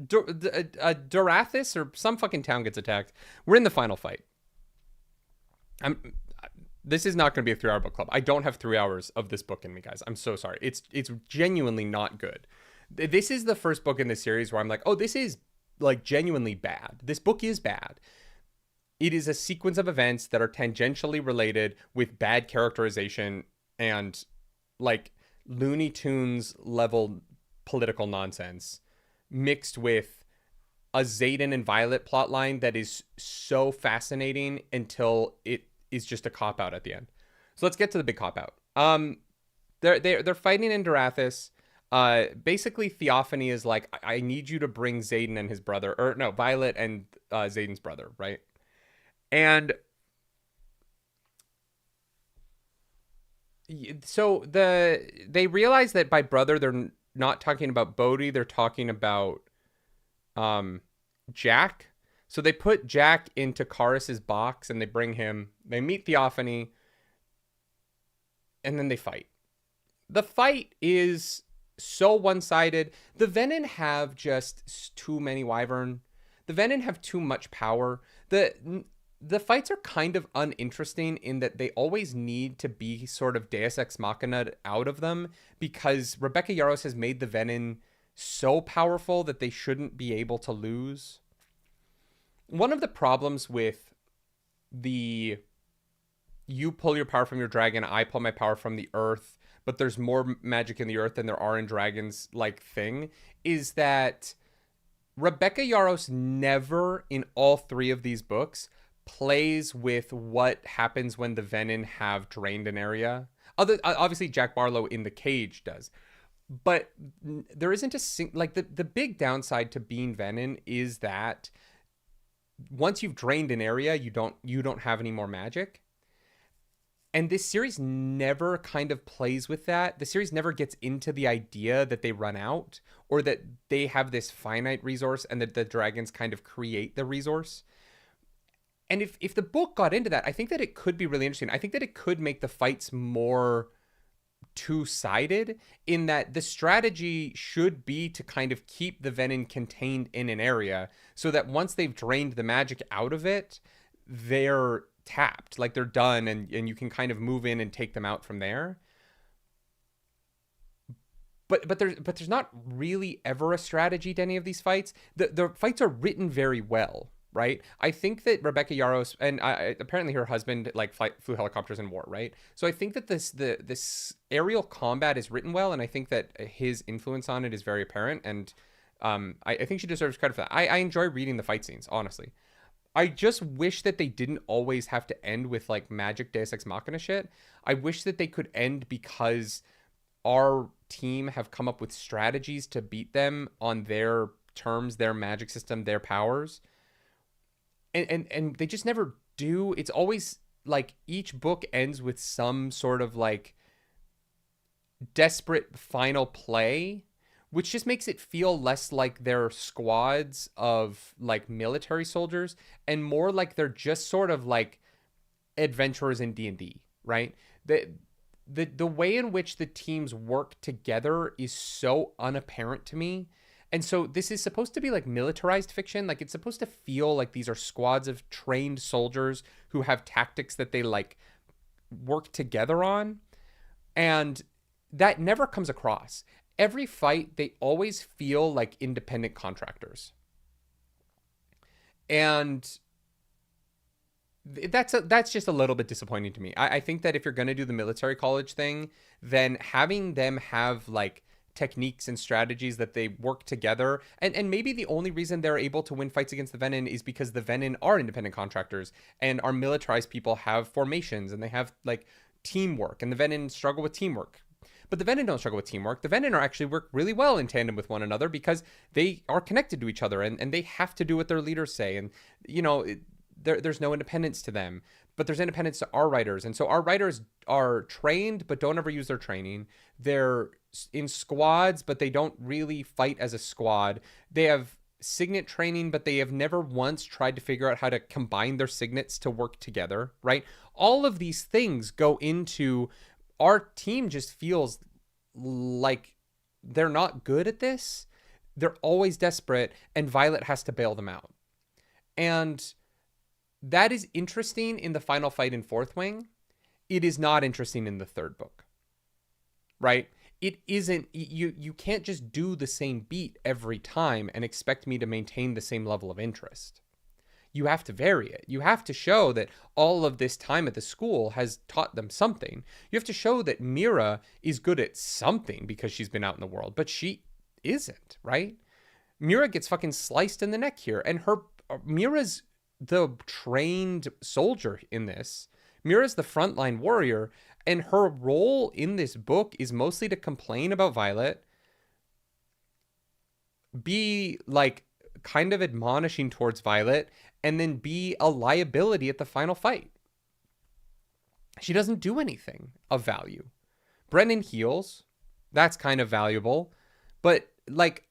Dorathis or some fucking town gets attacked. We're in the final fight. This is not going to be a 3-hour book club. I don't have 3 hours of this book in me, guys. I'm so sorry. It's genuinely not good. This is the first book in the series where I'm like, oh, this is like genuinely bad. This book is bad. It is a sequence of events that are tangentially related with bad characterization and like Looney Tunes level political nonsense mixed with a Zaden and Violet plotline that is so fascinating until it is just a cop-out at the end. So let's get to the big cop-out. They're fighting in Dorathis. Basically, Theophany is like, I need you to bring Zaden and his brother, or no, Violet and Zaden's brother, right? And so they realize that by brother, they're not talking about Bodhi, they're talking about Jack. So they put Jack into Karis's box and they bring him. They meet Theophany, and then they fight. The fight is so one-sided. The Venin have just too many Wyvern. The Venin have too much power. The fights are kind of uninteresting in that they always need to be sort of Deus Ex Machina out of them because Rebecca Yarros has made the Venin so powerful that they shouldn't be able to lose. One of the problems with the you pull your power from your dragon, I pull my power from the earth, but there's more magic in the earth than there are in dragons like thing is that Rebecca Yarros never in all 3 of these books plays with what happens when the Venin have drained an area. Obviously Jack Barlow in The Cage does. But there isn't the big downside to being Venin is that once you've drained an area, you don't have any more magic. And this series never kind of plays with that. The series never gets into the idea that they run out or that they have this finite resource and that the dragons kind of create the resource. And if the book got into that, I think that it could be really interesting. I think that it could make the fights more two-sided in that the strategy should be to kind of keep the Venin contained in an area so that once they've drained the magic out of it, they're tapped, like they're done, and you can kind of move in and take them out from there. But there's not really ever a strategy to any of these fights. The fights are written very well, right? I think that Rebecca Yarros and apparently her husband like flew helicopters in war, right? So I think that this aerial combat is written well, and I think that his influence on it is very apparent. And I think she deserves credit for that. I enjoy reading the fight scenes, honestly. I just wish that they didn't always have to end with like magic Deus Ex Machina shit. I wish that they could end because our team have come up with strategies to beat them on their terms, their magic system, their powers. And they just never do. It's always like each book ends with some sort of like desperate final play, which just makes it feel less like they're squads of like military soldiers and more like they're just sort of like adventurers in D&D, right? The way in which the teams work together is so unapparent to me. And so this is supposed to be like militarized fiction. Like it's supposed to feel like these are squads of trained soldiers who have tactics that they like work together on. And that never comes across. Every fight, they always feel like independent contractors. And that's just a little bit disappointing to me. I think that if you're going to do the military college thing, then having them have like techniques and strategies that they work together, and maybe the only reason they're able to win fights against the Venin is because the Venin are independent contractors and our militarized people have formations and they have like teamwork, and the Venin struggle with teamwork. But the Venin don't struggle with teamwork. The Venin are actually work really well in tandem with one another because they are connected to each other and they have to do what their leaders say. And, you know, there's no independence to them. but there's independence to our writers. And so our writers are trained, but don't ever use their training. They're in squads, but they don't really fight as a squad. They have signet training, but they have never once tried to figure out how to combine their signets to work together, right? All of these things go into our team just feels like they're not good at this. They're always desperate, and Violet has to bail them out. And that is interesting in the final fight in Fourth Wing. It is not interesting in the third book, right? It isn't, you can't just do the same beat every time and expect me to maintain the same level of interest. You have to vary it. You have to show that all of this time at the school has taught them something. You have to show that Mira is good at something because she's been out in the world, but she isn't, right? Mira gets fucking sliced in the neck here, and Mira's the trained soldier in this. Mira's the frontline warrior, and her role in this book is mostly to complain about Violet, be like kind of admonishing towards Violet, and then be a liability at the final fight. She doesn't do anything of value. Brennan heals. That's kind of valuable. But like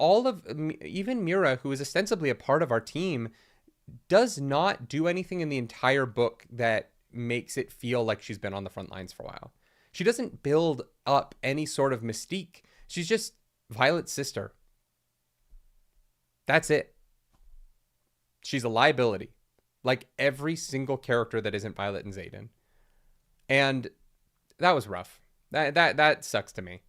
even Mira, who is ostensibly a part of our team, does not do anything in the entire book that makes it feel like she's been on the front lines for a while. She doesn't build up any sort of mystique. She's just Violet's sister. That's it. She's a liability, like every single character that isn't Violet and Zaden. And that was rough. That sucks to me.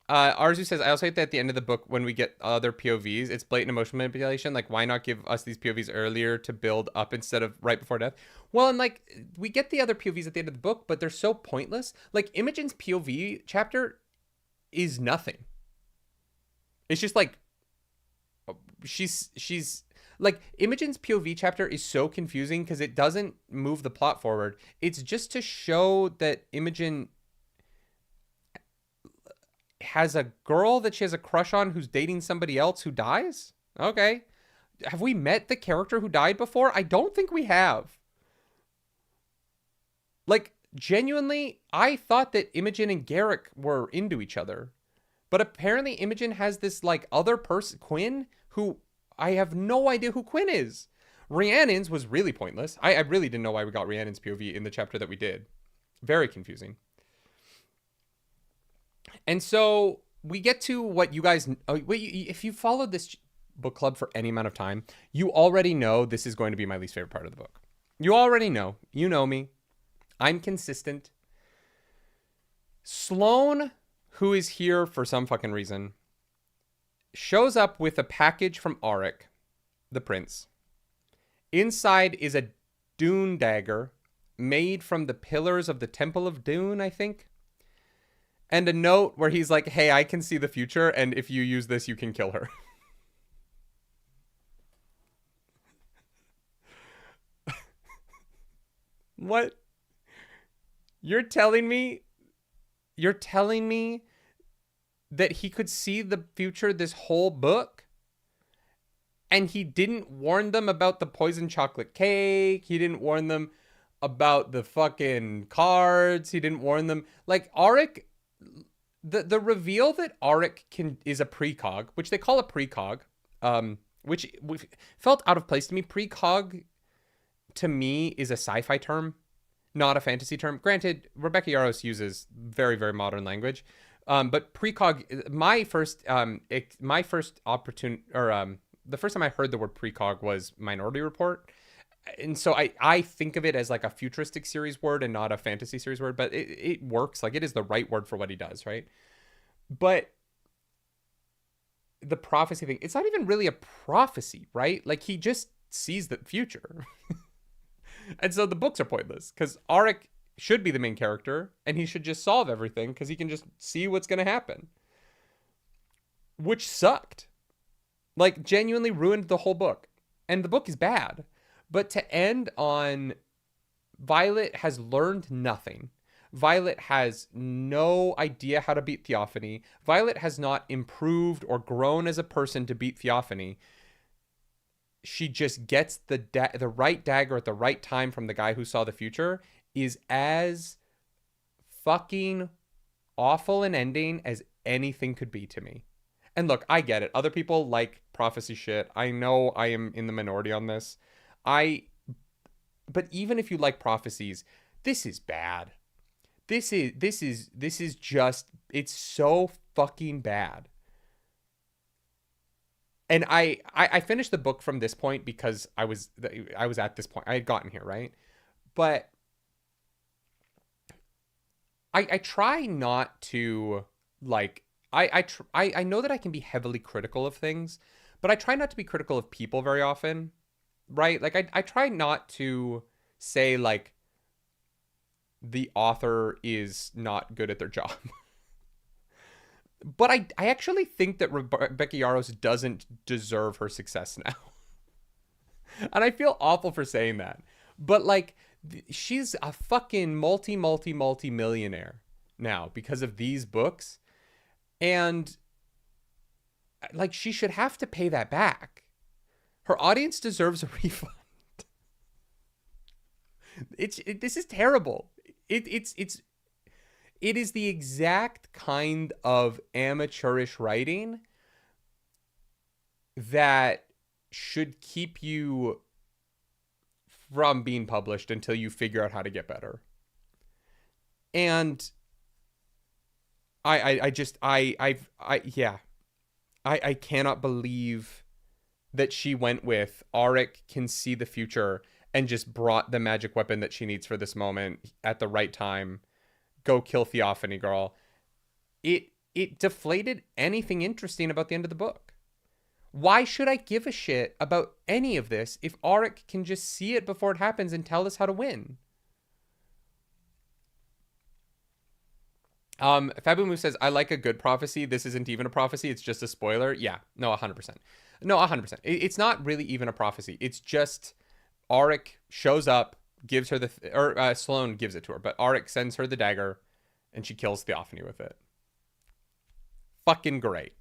Arzu says, I also hate that at the end of the book, when we get other POVs, it's blatant emotional manipulation. Like, why not give us these POVs earlier to build up instead of right before death? Well, and like, we get the other POVs at the end of the book, but they're so pointless. Like, Imogen's POV chapter is nothing. It's just like, she's like, Imogen's POV chapter is so confusing because it doesn't move the plot forward. It's just to show that Imogen has a girl that she has a crush on who's dating somebody else who dies. Okay. Have we met the character who died before? I don't think we have. Like, genuinely, I thought that Imogen and Garrick were into each other. But apparently Imogen has this, like, other person, Quinn, who I have no idea who Quinn is. Rhiannon's was really pointless. I really didn't know why we got Rhiannon's POV in the chapter that we did. Very confusing. And so we get to what you guys, if you followed this book club for any amount of time, you already know this is going to be my least favorite part of the book. You already know. You know me. I'm consistent. Sloane, who is here for some fucking reason, shows up with a package from Auric, the prince. Inside is a Dune dagger made from the pillars of the Temple of Dune, I think. And a note where he's like, hey, I can see the future, and if you use this, you can kill her. What? You're telling me that he could see the future this whole book? And he didn't warn them about the poison chocolate cake. He didn't warn them about the fucking cards. He didn't warn them. Like, Auric, the reveal that Auric is a precog, which they call a precog, which felt out of place to me. Precog, to me, is a sci-fi term, not a fantasy term. Granted, Rebecca Yarros uses very, very modern language. But precog, my first opportunity, or the first time I heard the word precog was Minority Report. And so I think of it as like a futuristic series word and not a fantasy series word, but it works. Like, it is the right word for what he does, right? But the prophecy thing, it's not even really a prophecy, right? Like, he just sees the future. And so the books are pointless because Auric should be the main character and he should just solve everything because he can just see what's going to happen. Which sucked. Like, genuinely ruined the whole book. And the book is bad. But to end on Violet has learned nothing. Violet has no idea how to beat Theophany. Violet has not improved or grown as a person to beat Theophany. she just gets the right dagger at the right time from the guy who saw the future is as fucking awful an ending as anything could be to me. And look, I get it. Other people like prophecy shit. I know I am in the minority on this. I but even if you like prophecies, this is bad. This is just, it's so fucking bad. And I finished the book from this point because I was at this point. I had gotten here, right? But I try not to, like, I know that I can be heavily critical of things, but I try not to be critical of people very often, right? Like I try not to say like the author is not good at their job. But I actually think that Rebecca Yarros doesn't deserve her success now. And I feel awful for saying that. But like she's a fucking multi millionaire now because of these books. And like she should have to pay that back. Her audience deserves a refund. This is terrible. It is the exact kind of amateurish writing that should keep you from being published until you figure out how to get better. And I cannot believe that she went with Auric can see the future and just brought the magic weapon that she needs for this moment at the right time. Go kill Theophany, girl. It deflated anything interesting about the end of the book. Why should I give a shit about any of this if Auric can just see it before it happens and tell us how to win? Fabumu says, I like a good prophecy. This isn't even a prophecy. It's just a spoiler. Yeah, no, 100%. No, 100%. It's not really even a prophecy. It's just Auric shows up, gives her Sloane gives it to her, but Auric sends her the dagger and she kills Theophany with it. Fucking great.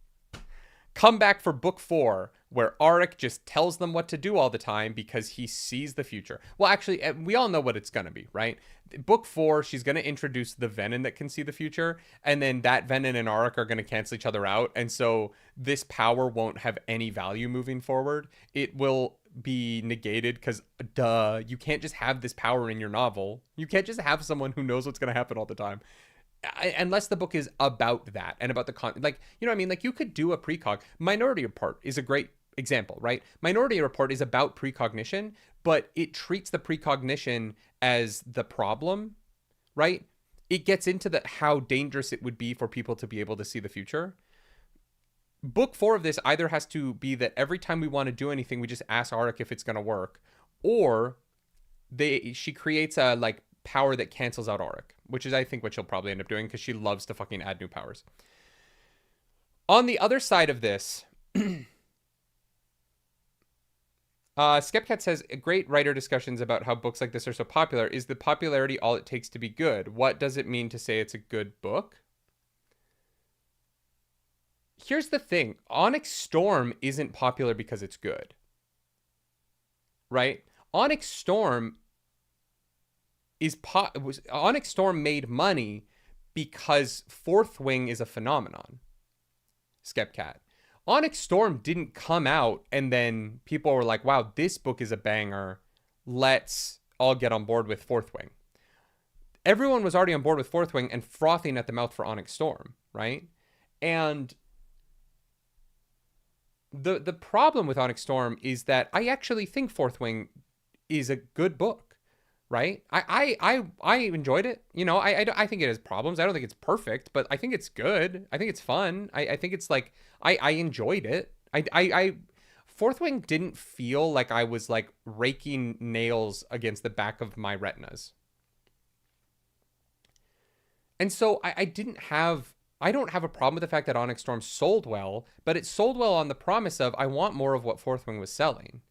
Come back for book 4, where Auric just tells them what to do all the time because he sees the future. Well, actually, we all know what it's going to be, right? Book 4, she's going to introduce the Venin that can see the future, and then that Venin and Auric are going to cancel each other out, and so this power won't have any value moving forward. It will be negated because, duh, you can't just have this power in your novel. You can't just have someone who knows what's going to happen all the time. Unless the book is about that and about the like, you know what I mean? Like, you could do a precog. Minority Report is a great example, right? Minority Report is about precognition, but it treats the precognition as the problem, right? It gets into how dangerous it would be for people to be able to see the future. Book 4 of this either has to be that every time we want to do anything, we just ask Auric if it's going to work, or she creates a like power that cancels out Auric, which is, I think, what she'll probably end up doing because she loves to fucking add new powers. On the other side of this, Skepcat says, great writer discussions about how books like this are so popular. Is the popularity all it takes to be good? What does it mean to say it's a good book? Here's the thing. Onyx Storm isn't popular because it's good. Right? Onyx Storm Onyx Storm made money because Fourth Wing is a phenomenon. Skepcat. Onyx Storm didn't come out and then people were like, wow, this book is a banger. Let's all get on board with Fourth Wing. Everyone was already on board with Fourth Wing and frothing at the mouth for Onyx Storm, right? And the problem with Onyx Storm is that I actually think Fourth Wing is a good book. Right? I enjoyed it. You know, I think it has problems. I don't think it's perfect, but I think it's good. I think it's fun. I think it's like, I enjoyed it. Fourth Wing didn't feel like I was like raking nails against the back of my retinas. And so I don't have a problem with the fact that Onyx Storm sold well, but it sold well on the promise of, I want more of what Fourth Wing was selling.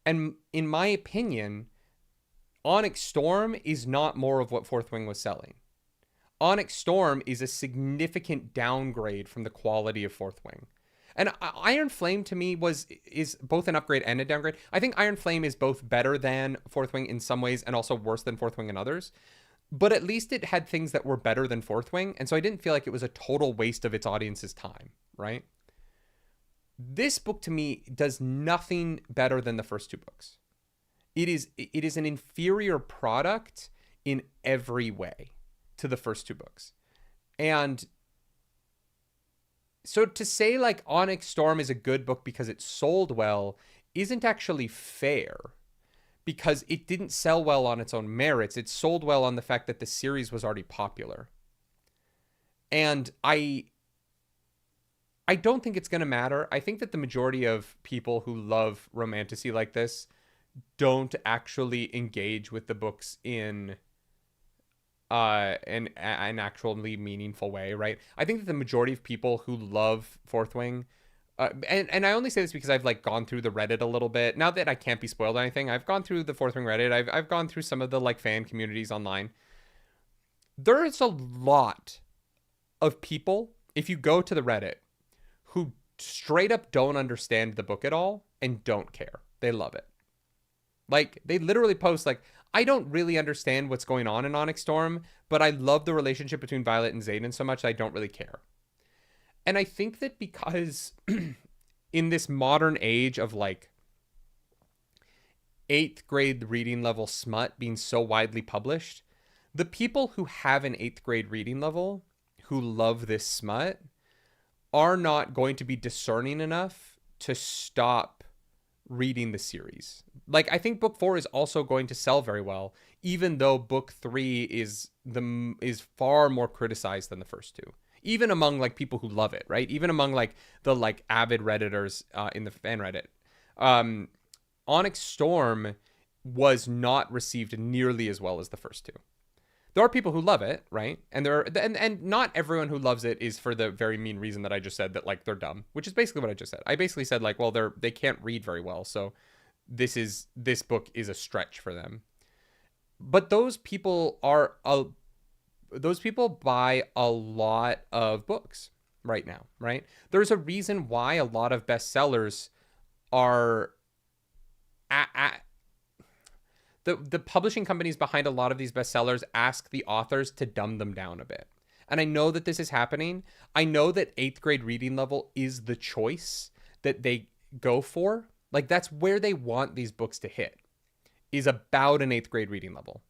And in my opinion, Onyx Storm is not more of what Fourth Wing was selling. Onyx Storm is a significant downgrade from the quality of Fourth Wing. And Iron Flame to me is both an upgrade and a downgrade. I think Iron Flame is both better than Fourth Wing in some ways and also worse than Fourth Wing in others. But at least it had things that were better than Fourth Wing, and so I didn't feel like it was a total waste of its audience's time, right? This book to me does nothing better than the first two books. It is an inferior product in every way to the first two books. And so to say like Onyx Storm is a good book because it sold well isn't actually fair, because it didn't sell well on its own merits. It sold well on the fact that the series was already popular. And I don't think it's going to matter. I think that the majority of people who love romantasy like this don't actually engage with the books in an actually meaningful way, right? I think that the majority of people who love Fourth Wing, and I only say this because I've like gone through the Reddit a little bit. Now that I can't be spoiled or anything, I've gone through the Fourth Wing Reddit. I've gone through some of the like fan communities online. There is a lot of people, if you go to the Reddit, who straight up don't understand the book at all and don't care. They love it. Like, they literally post like, I don't really understand what's going on in Onyx Storm, but I love the relationship between Violet and Zaden so much that I don't really care. And I think that because in this modern age of like 8th grade reading level smut being so widely published, the people who have an 8th grade reading level who love this smut are not going to be discerning enough to stop reading the series. Like, I think book 4 is also going to sell very well, even though book 3 is far more criticized than the first two, even among like people who love it, right? Even among like the like avid Redditors in the fan Reddit. Onyx Storm was not received nearly as well as the first two. There are people who love it, right? And and not everyone who loves it is for the very mean reason that I just said, that like they're dumb, which is basically what I just said. I basically said like, well, they can't read very well, so this book is a stretch for them. But those people buy a lot of books right now, right? There's a reason why a lot of bestsellers are the publishing companies behind a lot of these bestsellers ask the authors to dumb them down a bit. And I know that this is happening. I know that 8th grade reading level is the choice that they go for. Like, that's where they want these books to hit, is about an 8th grade reading level.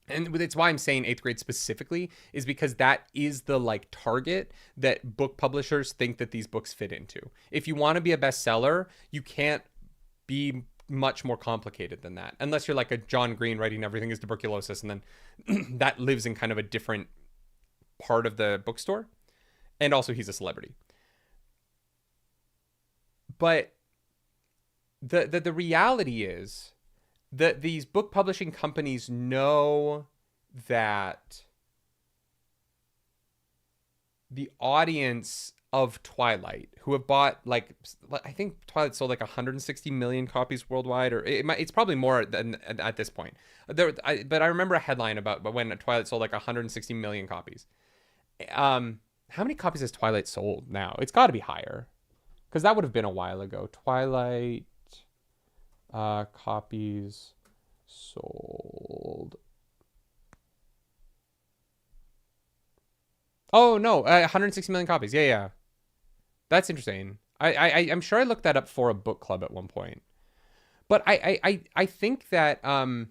And it's why I'm saying 8th grade specifically, is because that is the like target that book publishers think that these books fit into. If you want to be a bestseller, you can't be much more complicated than that, unless you're like a John Green writing Everything is Tuberculosis, and then that lives in kind of a different part of the bookstore, and also he's a celebrity. But the reality is that these book publishing companies know that the audience of Twilight, who have bought like, I think Twilight sold like 160 million copies worldwide, or it's probably more than at this point. But I remember a headline about when Twilight sold like 160 million copies. How many copies has Twilight sold now? It's got to be higher, because that would have been a while ago. Twilight copies sold. Oh no, 160 million copies. Yeah. That's interesting. I'm sure I looked that up for a book club at one point. But I think that the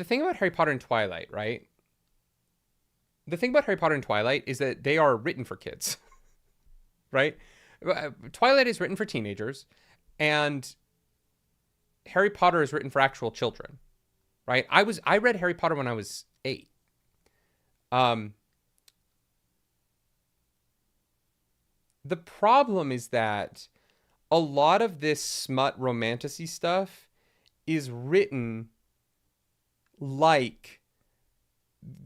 thing about Harry Potter and Twilight, right? The thing about Harry Potter and Twilight is that they are written for kids. Right? Twilight is written for teenagers, and Harry Potter is written for actual children. Right? I read Harry Potter when I was 8. The problem is that a lot of this smut romantasy stuff is written like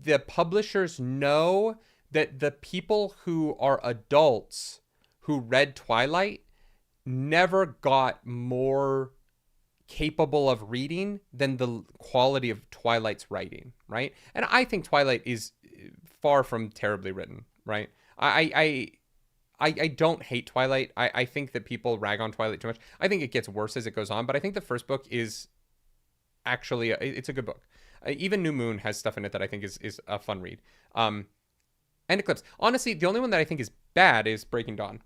the publishers know that the people who are adults who read Twilight never got more capable of reading than the quality of Twilight's writing, right? And I think Twilight is far from terribly written, right? I don't hate Twilight. I think that people rag on Twilight too much. I think it gets worse as it goes on, but I think the first book is actually it's a good book. Even New Moon has stuff in it that I think is a fun read. And Eclipse. Honestly, the only one that I think is bad is Breaking Dawn.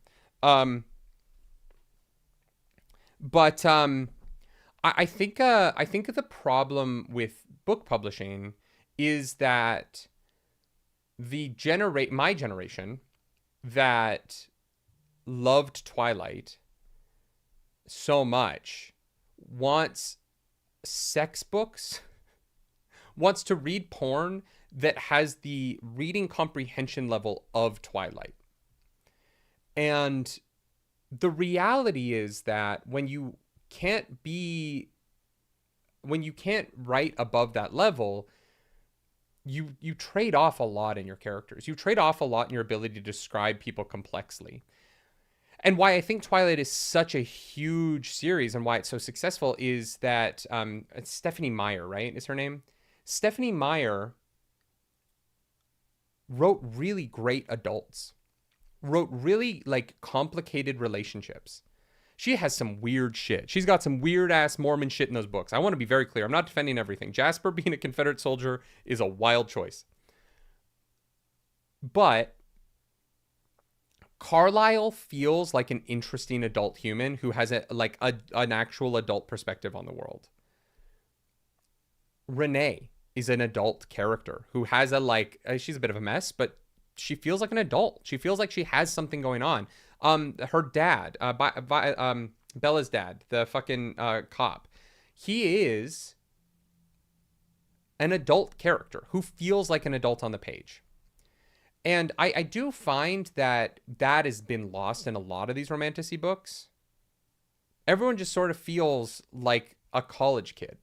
But I think the problem with book publishing is that my generation that loved Twilight so much wants sex books, wants to read porn that has the reading comprehension level of Twilight. And the reality is that when you can't write above that level, you trade off a lot in your characters. You trade off a lot in your ability to describe people complexly. And why I think Twilight is such a huge series and why it's so successful is that it's Stephenie Meyer, right? Is her name? Stephenie Meyer wrote really great adults, wrote really like complicated relationships. She has some weird shit. She's got some weird ass Mormon shit in those books. I want to be very clear. I'm not defending everything. Jasper being a Confederate soldier is a wild choice. But Carlisle feels like an interesting adult human who has an actual adult perspective on the world. Renee is an adult character who has she's a bit of a mess, but she feels like an adult. She feels like she has something going on. Her dad, Bella's dad, the fucking cop, he is an adult character who feels like an adult on the page. And I do find that has been lost in a lot of these romantasy books. Everyone just sort of feels like a college kid.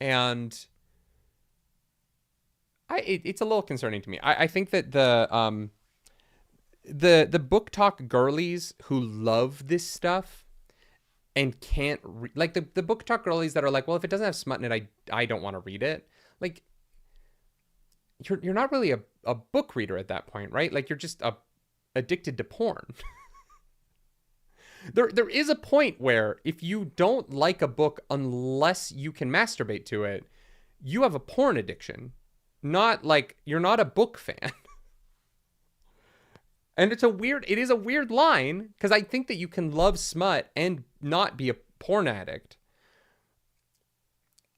And it's a little concerning to me. I think that the book talk girlies who love this stuff and can't like the book talk girlies that are like, well, if it doesn't have smut in it, I don't want to read it. Like, you're not really a book reader at that point, right? Like, you're just addicted to porn. There is a point where if you don't like a book unless you can masturbate to it, you have a porn addiction. Not like you're not a book fan. And it is a weird line, because I think that you can love smut and not be a porn addict.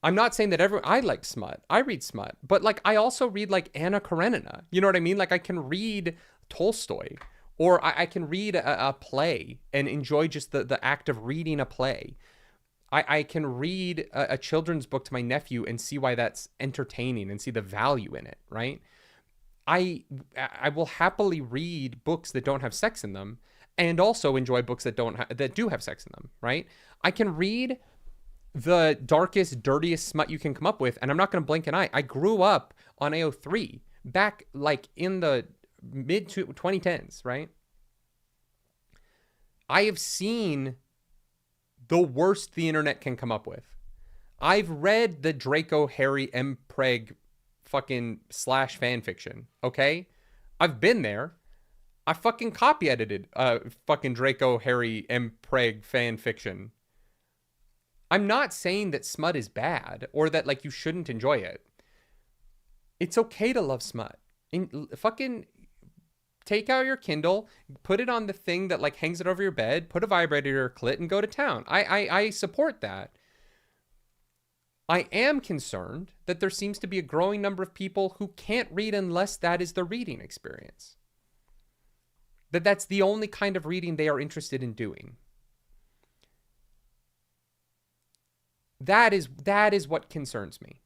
I'm not saying that I like smut. I read smut, but like I also read like Anna Karenina. You know what I mean? Like I can read Tolstoy, or I can read a play and enjoy just the act of reading a play. I can read a children's book to my nephew and see why that's entertaining and see the value in it, right? I will happily read books that don't have sex in them and also enjoy books that do have sex in them, right? I can read the darkest, dirtiest smut you can come up with, and I'm not going to blink an eye. I grew up on AO3 back like in the mid 2010s, right? I have seen the worst the internet can come up with. I've read the Draco Harry M. Preg fucking / fan fiction, okay? I've been there. I fucking copy edited fucking Draco Harry M. Preg fan fiction. I'm not saying that smut is bad or that like you shouldn't enjoy it. It's okay to love smut. Fucking take out your Kindle, put it on the thing that like hangs it over your bed, put a vibrator to your clit and go to town. I support that. I am concerned that there seems to be a growing number of people who can't read unless that is their reading experience. That's the only kind of reading they are interested in doing. That is what concerns me.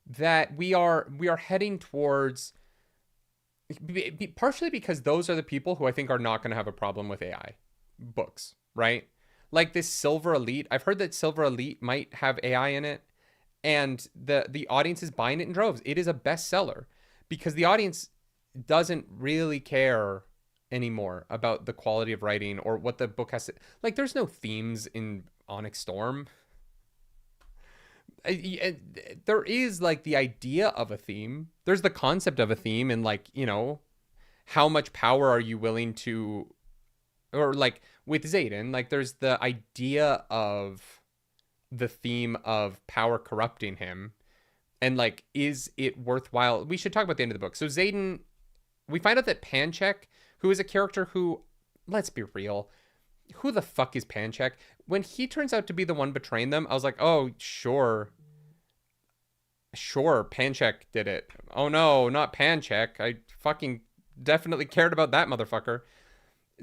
That we are heading towards, partially because those are the people who I think are not going to have a problem with AI books, right? Like this Silver Elite. I've heard that Silver Elite might have AI in it, and the audience is buying it in droves. It is a bestseller because the audience doesn't really care anymore about the quality of writing or what the book has to, like, there's no themes in Onyx Storm. there is like the idea of a theme. There's the concept of a theme, and like, you know, how much power are you willing to, or like with Zaden, like there's the idea of the theme of power corrupting him, and like, is it worthwhile? We should talk about the end of the book. So Zaden, we find out that Panchek, who is a character who, let's be real, who the fuck is Panchek? When he turns out to be the one betraying them, I was like, oh, sure, Panchek did it. Oh no, not Panchek. I fucking definitely cared about that motherfucker.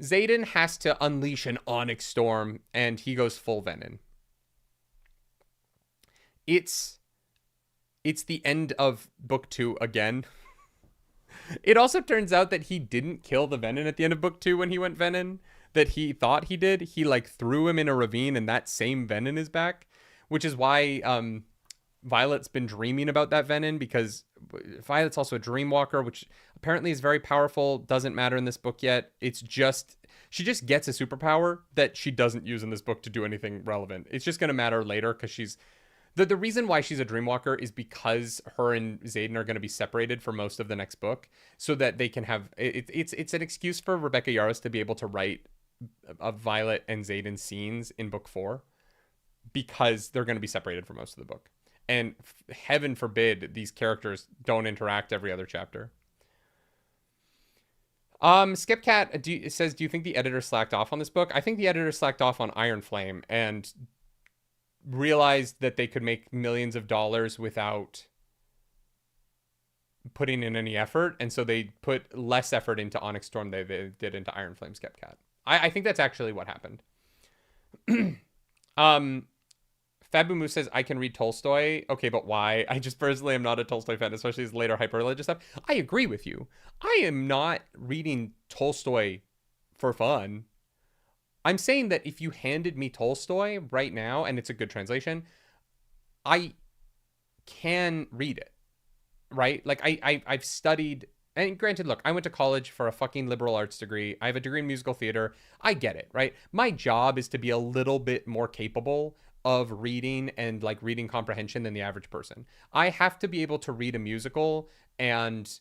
Zaden has to unleash an Onyx storm, and he goes full Venom. It's the end of book 2 again. It also turns out that he didn't kill the Venom at the end of book 2 when he went Venom, that he thought he did. He like threw him in a ravine, and that same Venom is back, which is why Violet's been dreaming about that Venom, because Violet's also a dreamwalker, which apparently is very powerful. Doesn't matter in this book yet. It's just, she just gets a superpower that she doesn't use in this book to do anything relevant. It's just going to matter later, because she's, the reason why she's a dreamwalker is because her and Zaden are going to be separated for most of the next book, so that they can have, it's an excuse for Rebecca Yarros to be able to write a Violet and Zaden scenes in book 4, because they're going to be separated for most of the book. And heaven forbid these characters don't interact every other chapter. Skipcat says, do you think the editor slacked off on this book? I think the editor slacked off on Iron Flame and realized that they could make millions of dollars without putting in any effort. And so they put less effort into Onyx Storm than they did into Iron Flame, Skipcat. I think that's actually what happened. Fabumu says, I can read Tolstoy. Okay, but why? I just personally am not a Tolstoy fan, especially his later hyper-religious stuff. I agree with you. I am not reading Tolstoy for fun. I'm saying that if you handed me Tolstoy right now, and it's a good translation, I can read it, right? Like, I've studied, and granted, look, I went to college for a fucking liberal arts degree. I have a degree in musical theater. I get it, right? My job is to be a little bit more capable of reading and like reading comprehension than the average person. I have to be able to read a musical and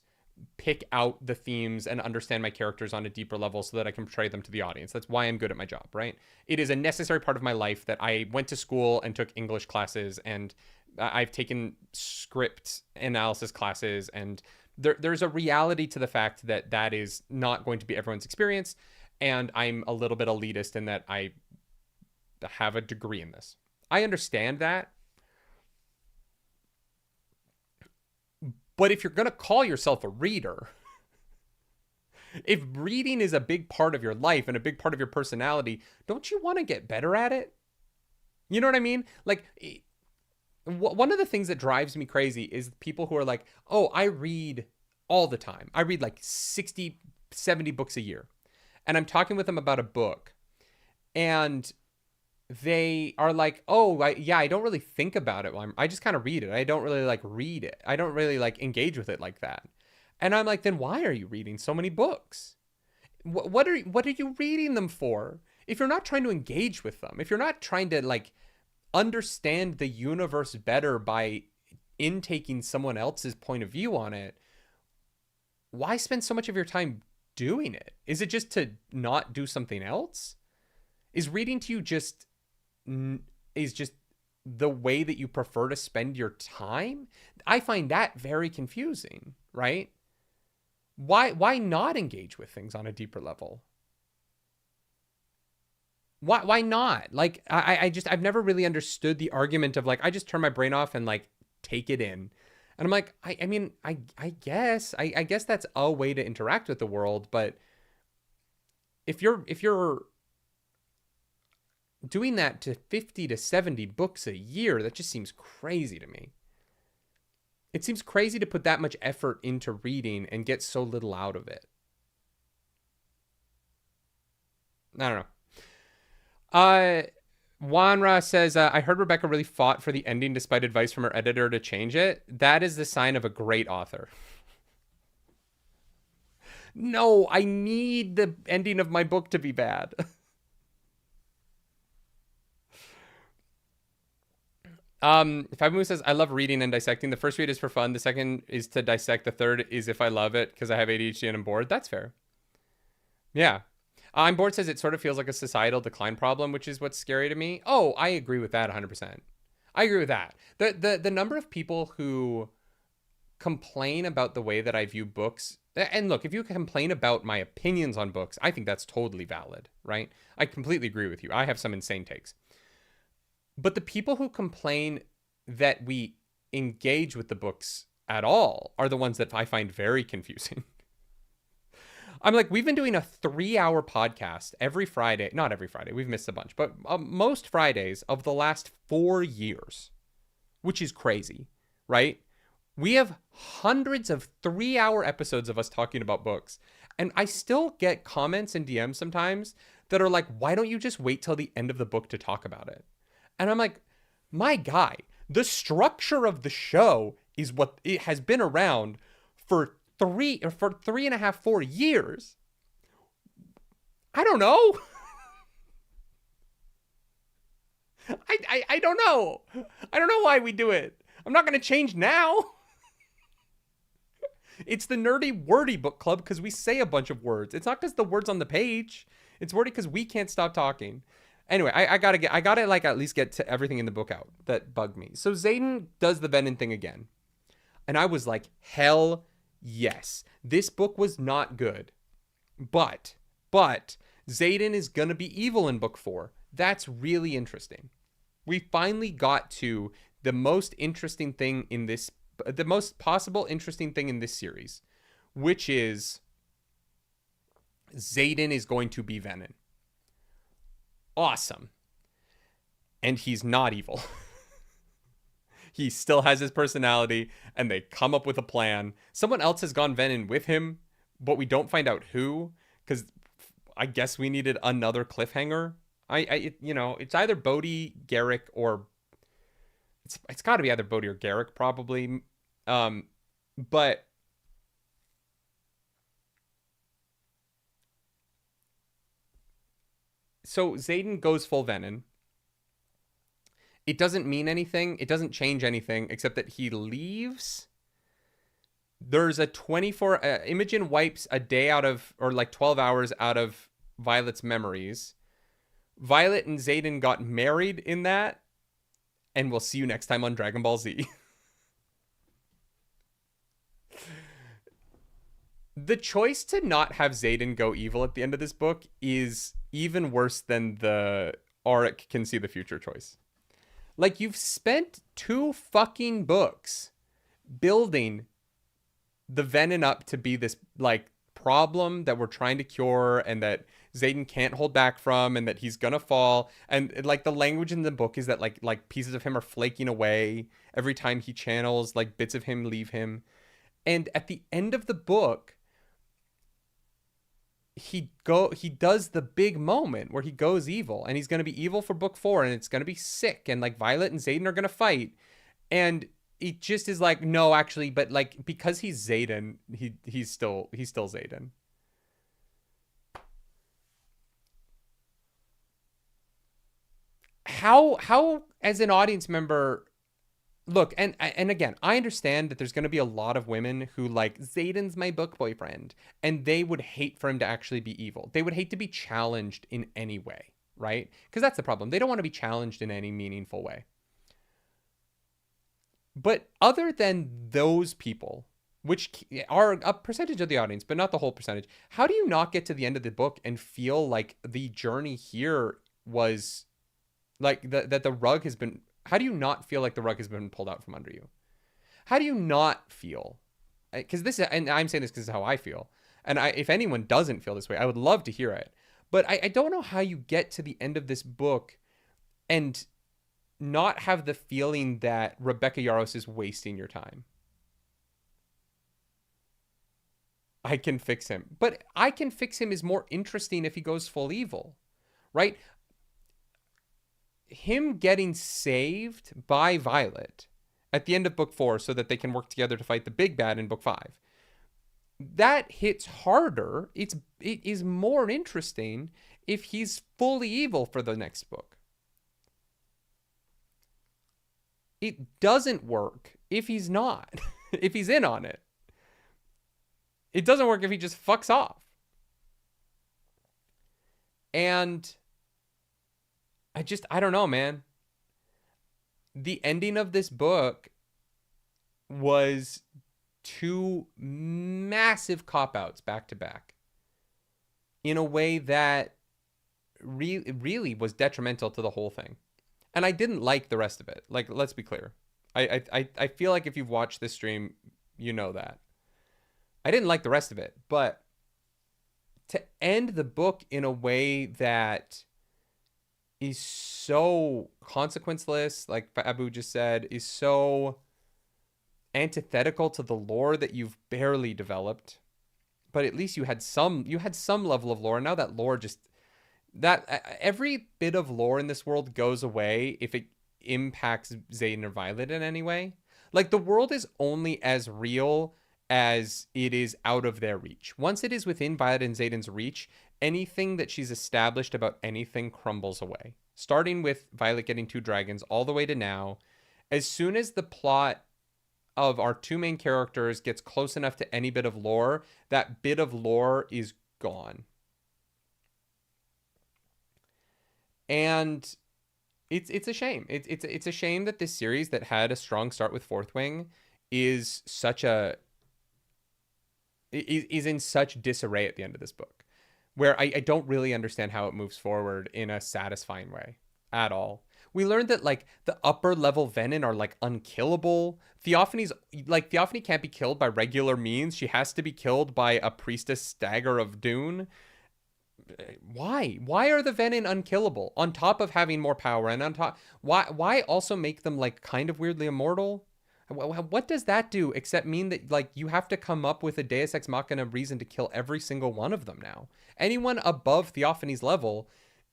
pick out the themes and understand my characters on a deeper level so that I can portray them to the audience. That's why I'm good at my job, right? It is a necessary part of my life that I went to school and took English classes, and I've taken script analysis classes, and there's a reality to the fact that that is not going to be everyone's experience, and I'm a little bit elitist in that I have a degree in this. I understand that. But if you're going to call yourself a reader, if reading is a big part of your life and a big part of your personality, don't you want to get better at it? You know what I mean? Like, one of the things that drives me crazy is people who are like, oh, I read all the time. I read like 60, 70 books a year. And I'm talking with them about a book, and they are like, oh, I don't really think about it. I just kind of read it. I don't really like read it. I don't really like engage with it like that. And I'm like, then why are you reading so many books? What are you reading them for? If you're not trying to engage with them, if you're not trying to like understand the universe better by intaking someone else's point of view on it, why spend so much of your time doing it? Is it just to not do something else? Is reading to you just the way that you prefer to spend your time? I find that very confusing, right? Why not engage with things on a deeper level? Why not? Like, I've never really understood the argument of like, I just turn my brain off and like take it in. And I'm like, I mean, I guess that's a way to interact with the world, but if you're doing that to 50 to 70 books a year, that just seems crazy to me. It seems crazy to put that much effort into reading and get so little out of it. I don't know. Wanra says, I heard Rebecca really fought for the ending despite advice from her editor to change it. That is the sign of a great author. No, I need the ending of my book to be bad. Fabimu says, I love reading and dissecting. The first read is for fun. The second is to dissect. The third is if I love it because I have ADHD and I'm bored. That's fair. Yeah. I'm bored says it sort of feels like a societal decline problem, which is what's scary to me. Oh, I agree with that 100%. I agree with that. The number of people who complain about the way that I view books, and look, if you complain about my opinions on books, I think that's totally valid, right? I completely agree with you. I have some insane takes. But the people who complain that we engage with the books at all are the ones that I find very confusing. I'm like, we've been doing a 3-hour podcast every Friday. Not every Friday. We've missed a bunch. But most Fridays of the last 4 years, which is crazy, right? We have hundreds of 3-hour episodes of us talking about books. And I still get comments and DMs sometimes that are like, why don't you just wait till the end of the book to talk about it? And I'm like, my guy, the structure of the show is what it has been around for 3.5, 4 years. I don't know. I don't know. I don't know why we do it. I'm not going to change now. It's the nerdy wordy book club because we say a bunch of words. It's not because the words on the page. It's wordy because we can't stop talking. Anyway, I gotta like at least get to everything in the book out that bugged me. So Zaden does the Venom thing again. And I was like, hell yes. This book was not good. But Zaden is gonna be evil in book 4. That's really interesting. We finally got to the most interesting thing in this, the most possible interesting thing in this series, which is Zaden is going to be Venom. Awesome. And he's not evil. He still has his personality, and they come up with a plan. Someone else has gone Venom with him, but we don't find out who, because I guess we needed another cliffhanger. It's either Bodhi, Garrick, or it's got to be either Bodhi or Garrick, probably. But so Zaden goes full Venom. It doesn't mean anything. It doesn't change anything except that he leaves. There's a 24 Imogen wipes a day out of, or like 12 hours out of Violet's memories. Violet and Zaden got married in that, and we'll see you next time on Dragon Ball Z. The choice to not have Zaden go evil at the end of this book is even worse than the Auric can see the future choice. Like, you've spent 2 fucking books building the Venom up to be this, like, problem that we're trying to cure and that Zaden can't hold back from and that he's gonna fall. And, like, the language in the book is that, like pieces of him are flaking away every time he channels, like, bits of him leave him. And at the end of the book, he does the big moment where he goes evil, and he's going to be evil for book 4, and it's going to be sick, and like Violet and Zaden are going to fight, and it just is like, no, actually, but like, because he's Zaden, he's still Zaden. How as an audience member, look, and again, I understand that there's going to be a lot of women who like, Zaden's my book boyfriend, and they would hate for him to actually be evil. They would hate to be challenged in any way, right? Because that's the problem. They don't want to be challenged in any meaningful way. But other than those people, which are a percentage of the audience, but not the whole percentage, how do you not get to the end of the book and feel like the journey here was like that the rug has been... How do you not feel like the rug has been pulled out from under you? How do you not feel? Because this, and I'm saying this because this is how I feel. And if anyone doesn't feel this way, I would love to hear it. But I don't know how you get to the end of this book and not have the feeling that Rebecca Yarros is wasting your time. I can fix him. But I can fix him is more interesting if he goes full evil, right? Him getting saved by Violet at the end of book 4 so that they can work together to fight the big bad in book 5. That hits harder. It is more interesting if he's fully evil for the next book. It doesn't work if he's not, if he's in on it. It doesn't work if he just fucks off. And I don't know, man. The ending of this book was two massive cop-outs back to back in a way that really was detrimental to the whole thing. And I didn't like the rest of it. Like, let's be clear. I feel like if you've watched this stream, you know that. I didn't like the rest of it, but to end the book in a way that is so consequenceless, like Abu just said, is so antithetical to the lore that you've barely developed, but at least you had some level of lore. And now that lore just every bit of lore in this world goes away if it impacts Zaden or Violet in any way. Like, the world is only as real as it is out of their reach. Once it is within Violet and Zaden's reach, anything that she's established about anything crumbles away. Starting with Violet getting 2 dragons all the way to now. As soon as the plot of our 2 main characters gets close enough to any bit of lore, that bit of lore is gone. And it's a shame. It's a shame that this series that had a strong start with Fourth Wing is in such disarray at the end of this book, where I don't really understand how it moves forward in a satisfying way at all. We learned that, like, the upper level Venin are, like, unkillable. Theophany can't be killed by regular means. She has to be killed by a priestess stagger of Dune. Why are the Venin unkillable on top of having more power? And on top, why also make them, like, kind of weirdly immortal? What does that do except mean that, like, you have to come up with a Deus Ex Machina reason to kill every single one of them now? Anyone above Theophany's level,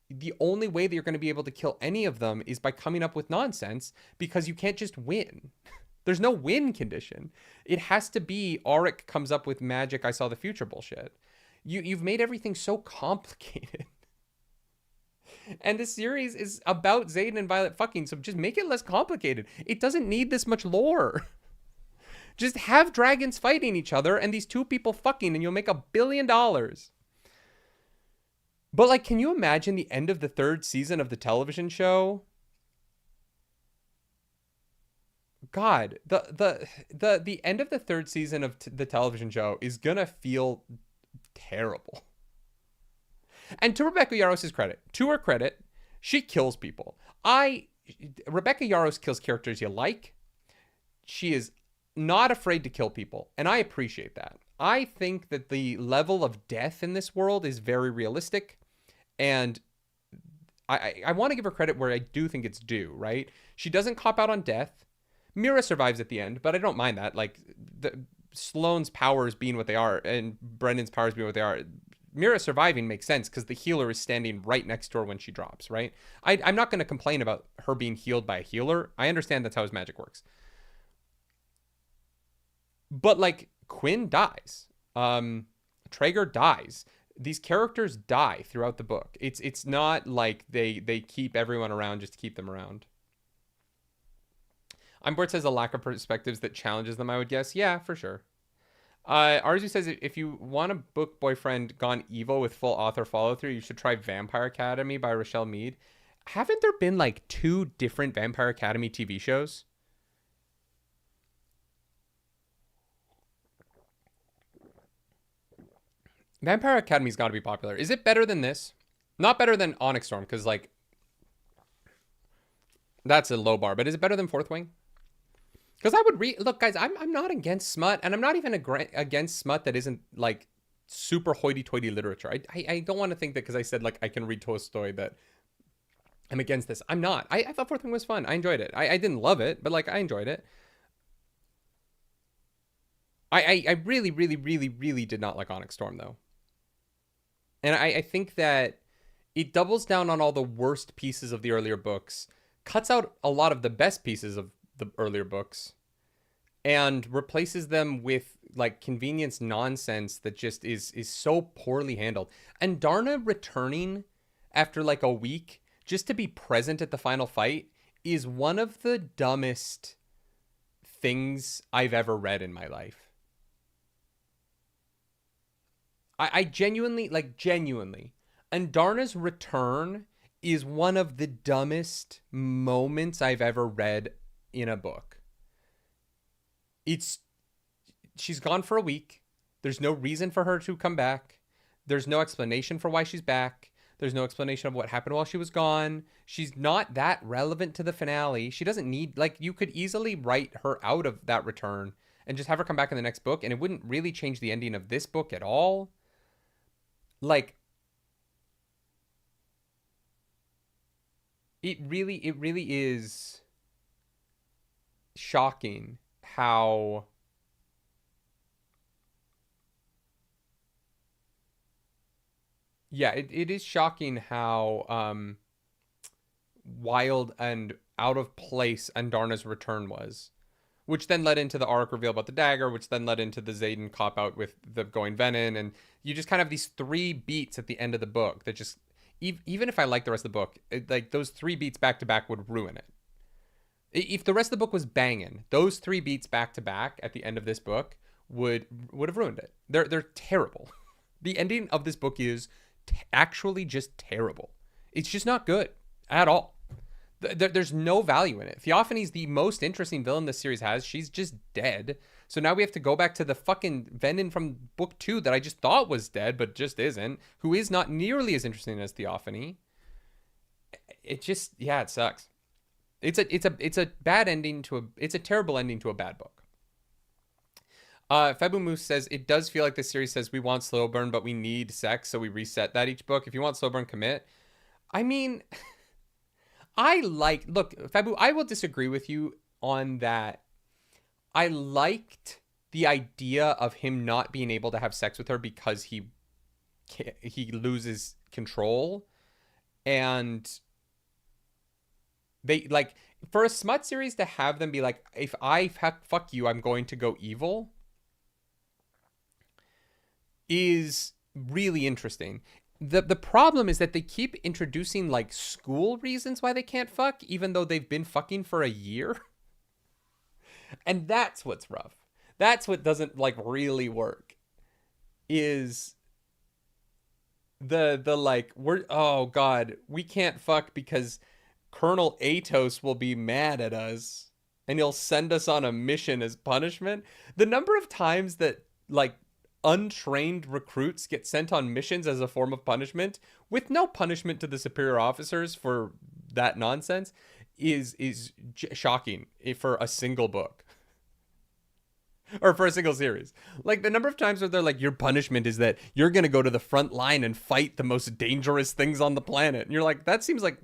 the only way that you're going to be able to kill any of them is by coming up with nonsense, because you can't just win. There's no win condition. It has to be Auric comes up with magic, I saw the future bullshit. You've made everything so complicated. And this series is about Zaden and Violet fucking, so just make it less complicated. It doesn't need this much lore. Just have dragons fighting each other and these 2 people fucking, and you'll make $1 billion. But, like, can you imagine the end of the 3rd season of the television show? God, the end of the 3rd season of the television show is gonna feel terrible. And to Rebecca Yarros' credit, to her credit, she kills people. Rebecca Yarros kills characters you like. She is not afraid to kill people, and I appreciate that. I think that the level of death in this world is very realistic, and I want to give her credit where I do think it's due, right? She doesn't cop out on death. Mira survives at the end, but I don't mind that. Like, Sloane's powers being what they are, and Brendan's powers being what they are, Mira surviving makes sense because the healer is standing right next to her when she drops, right? I'm not going to complain about her being healed by a healer. I understand that's how his magic works. But, like, Quinn dies. Traeger dies. These characters die throughout the book. It's not like they keep everyone around just to keep them around. Onboard says a lack of perspectives that challenges them, I would guess. Yeah, for sure. Arzu says, if you want a book boyfriend gone evil with full author follow-through, you should try Vampire Academy by Rochelle Mead. Haven't there been, like, 2 different Vampire Academy TV shows? Vampire Academy's got to be popular. Is it better than this? Not better than Onyx Storm, because, like, that's a low bar. But is it better than Fourth Wing? Because I would look, guys, I'm not against smut, and I'm not even against smut that isn't, like, super hoity-toity literature. I don't want to think that because I said, like, I can read Tolstoy that I'm against this. I'm not. I thought Fourth Wing was fun. I enjoyed it. I didn't love it, but, like, I enjoyed it. I really, really, really, really did not like Onyx Storm, though. And I think that it doubles down on all the worst pieces of the earlier books, cuts out a lot of the best pieces of the earlier books, and replaces them with, like, convenience nonsense that just is so poorly handled. And Darna returning after, like, a week just to be present at the final fight is one of the dumbest things I've ever read in my life. I genuinely, like, genuinely. And Darna's return is one of the dumbest moments I've ever read in a book. It's She's gone for a week. There's no reason for her to come back. There's no explanation for why she's back. There's no explanation of what happened while she was gone. She's not that relevant to the finale. She doesn't need, like, you could easily write her out of that return and just have her come back in the next book, and it wouldn't really change the ending of this book at all. Like, it really is shocking how it is shocking how wild and out of place Andarna's return was, which then led into the arc reveal about the dagger, which then led into the Zaden cop out with the going Venom, and you just kind of have these 3 beats at the end of the book that just, even if I like the rest of the book, like, those 3 beats back to back would ruin it. If the rest of the book was banging, those 3 beats back to back at the end of this book would have ruined it. They're terrible. The ending of this book is actually just terrible. It's just not good at all. There's no value in it. Theophanie's the most interesting villain this series has. She's just dead. So now we have to go back to the fucking Venom from book 2 that I just thought was dead, but just isn't, who is not nearly as interesting as Theophanie. It just, yeah, it sucks. It's a bad ending to it's a terrible ending to a bad book. Febu Moose says, it does feel like this series says we want slow burn, but we need sex, so we reset that each book. If you want slow burn, commit. I mean, look, Febu, I will disagree with you on that. I liked the idea of him not being able to have sex with her because he loses control. And they, like, for a smut series to have them be like, if I fuck you, I'm going to go evil, is really interesting. The problem is that they keep introducing, like, school reasons why they can't fuck, even though they've been fucking for a year. And that's what's rough. That's what doesn't, like, really work. Is the like, oh god, we can't fuck because Colonel Atos will be mad at us and he'll send us on a mission as punishment. The number of times that, like, untrained recruits get sent on missions as a form of punishment with no punishment to the superior officers for that nonsense is shocking for a single book or for a single series. Like, the number of times where they're like, your punishment is that you're going to go to the front line and fight the most dangerous things on the planet. And you're like, that seems like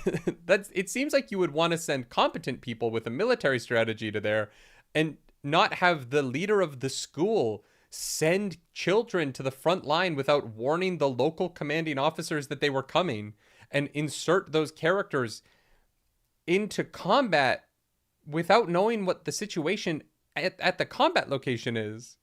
it seems like you would want to send competent people with a military strategy to there and not have the leader of the school send children to the front line without warning the local commanding officers that they were coming, and insert those characters into combat without knowing what the situation at the combat location is.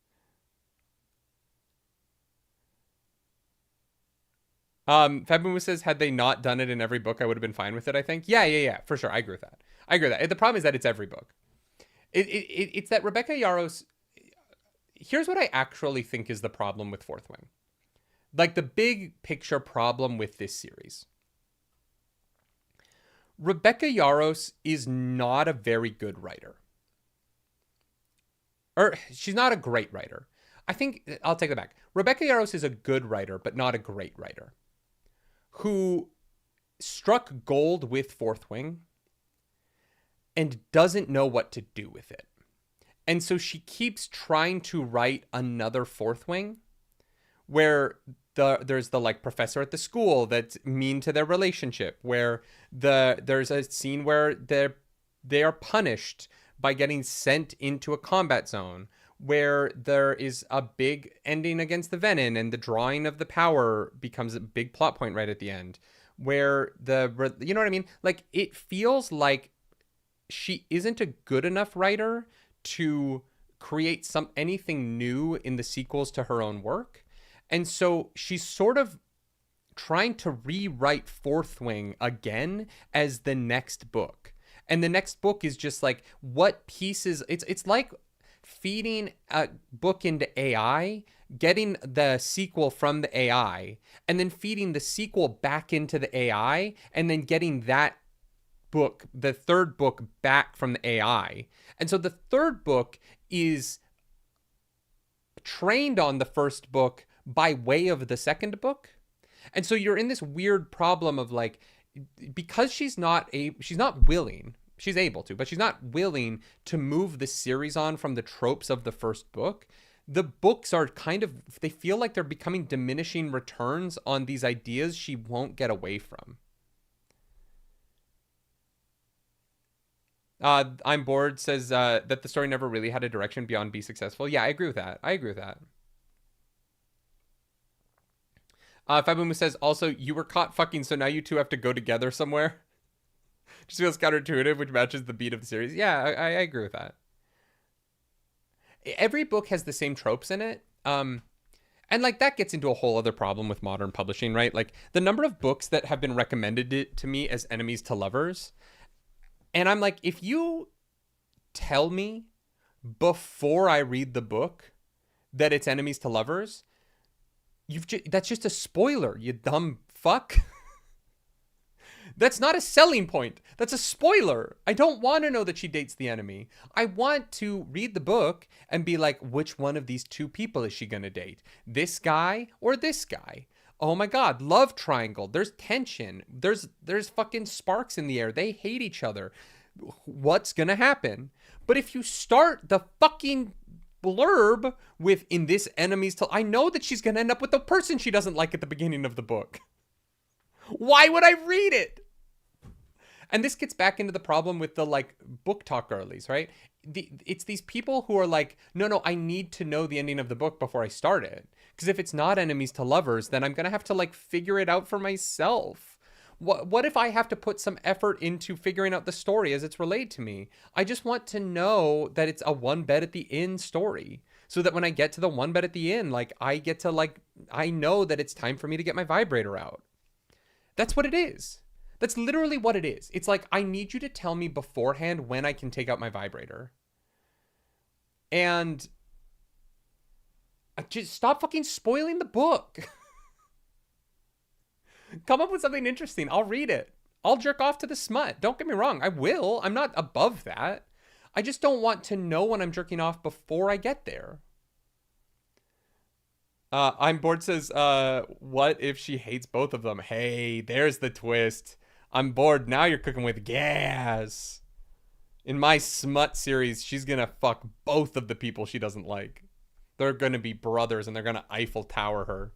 Fabimu says, had they not done it in every book, I would have been fine with it, I think. Yeah, for sure. I agree with that. The problem is that it's every book. It's that Rebecca Yarros. Here's what I actually think is the problem with Fourth Wing. Like, the big picture problem with this series. Rebecca Yarros is not a very good writer. Or, she's not a great writer. I think, I'll take that back. Rebecca Yarros is a good writer, but not a great writer. Who struck gold with Fourth Wing and doesn't know what to do with it. And so she keeps trying to write another Fourth Wing where there's the, like, professor at the school that's mean to their relationship, where there's a scene where they are punished by getting sent into a combat zone, where there is a big ending against the Venom and the drawing of the power becomes a big plot point right at the end, where you know what I mean? Like, it feels like she isn't a good enough writer to create anything new in the sequels to her own work. And so she's sort of trying to rewrite Fourth Wing again as the next book. And the next book is just like what pieces it's like feeding a book into AI, getting the sequel from the AI, and then feeding the sequel back into the AI, and then getting that book, the third book, back from the AI. And so the third book is trained on the first book by way of the second book. And so you're in this weird problem of like, because she's not willing, she's able to, but she's not willing to move the series on from the tropes of the first book. The books are kind of, they feel like they're becoming diminishing returns on these ideas she won't get away from. I'm bored says that the story never really had a direction beyond be successful. Yeah, I agree with that. Fabumu says also, you were caught fucking, so now you two have to go together somewhere. Just feels counterintuitive, which matches the beat of the series. Yeah, I agree with that. Every book has the same tropes in it. And like that gets into a whole other problem with modern publishing, right? Like the number of books that have been recommended to me as enemies to lovers. And I'm like, if you tell me before I read the book that it's enemies to lovers, that's just a spoiler, you dumb fuck. That's not a selling point. That's a spoiler. I don't want to know that she dates the enemy. I want to read the book and be like, which one of these two people is she going to date? This guy or this guy? Oh my God, love triangle. There's tension. There's fucking sparks in the air. They hate each other. What's going to happen? But if you start the fucking blurb with in this enemies to, I know that she's going to end up with the person she doesn't like at the beginning of the book. Why would I read it? And this gets back into the problem with the like book talk girlies, right? It's these people who are like, no, I need to know the ending of the book before I start it. Because if it's not enemies to lovers, then I'm going to have to like figure it out for myself. What if I have to put some effort into figuring out the story as it's relayed to me? I just want to know that it's a one bed at the inn story. So that when I get to the one bed at the inn, like I get to like, I know that it's time for me to get my vibrator out. That's what it is. That's literally what it is. It's like, I need you to tell me beforehand when I can take out my vibrator. And just stop fucking spoiling the book. Come up with something interesting. I'll read it. I'll jerk off to the smut. Don't get me wrong. I will. I'm not above that. I just don't want to know when I'm jerking off before I get there. I'm bored says, what if she hates both of them? Hey, there's the twist. I'm bored. Now you're cooking with gas. In my smut series, she's going to fuck both of the people she doesn't like. They're going to be brothers and they're going to Eiffel Tower her.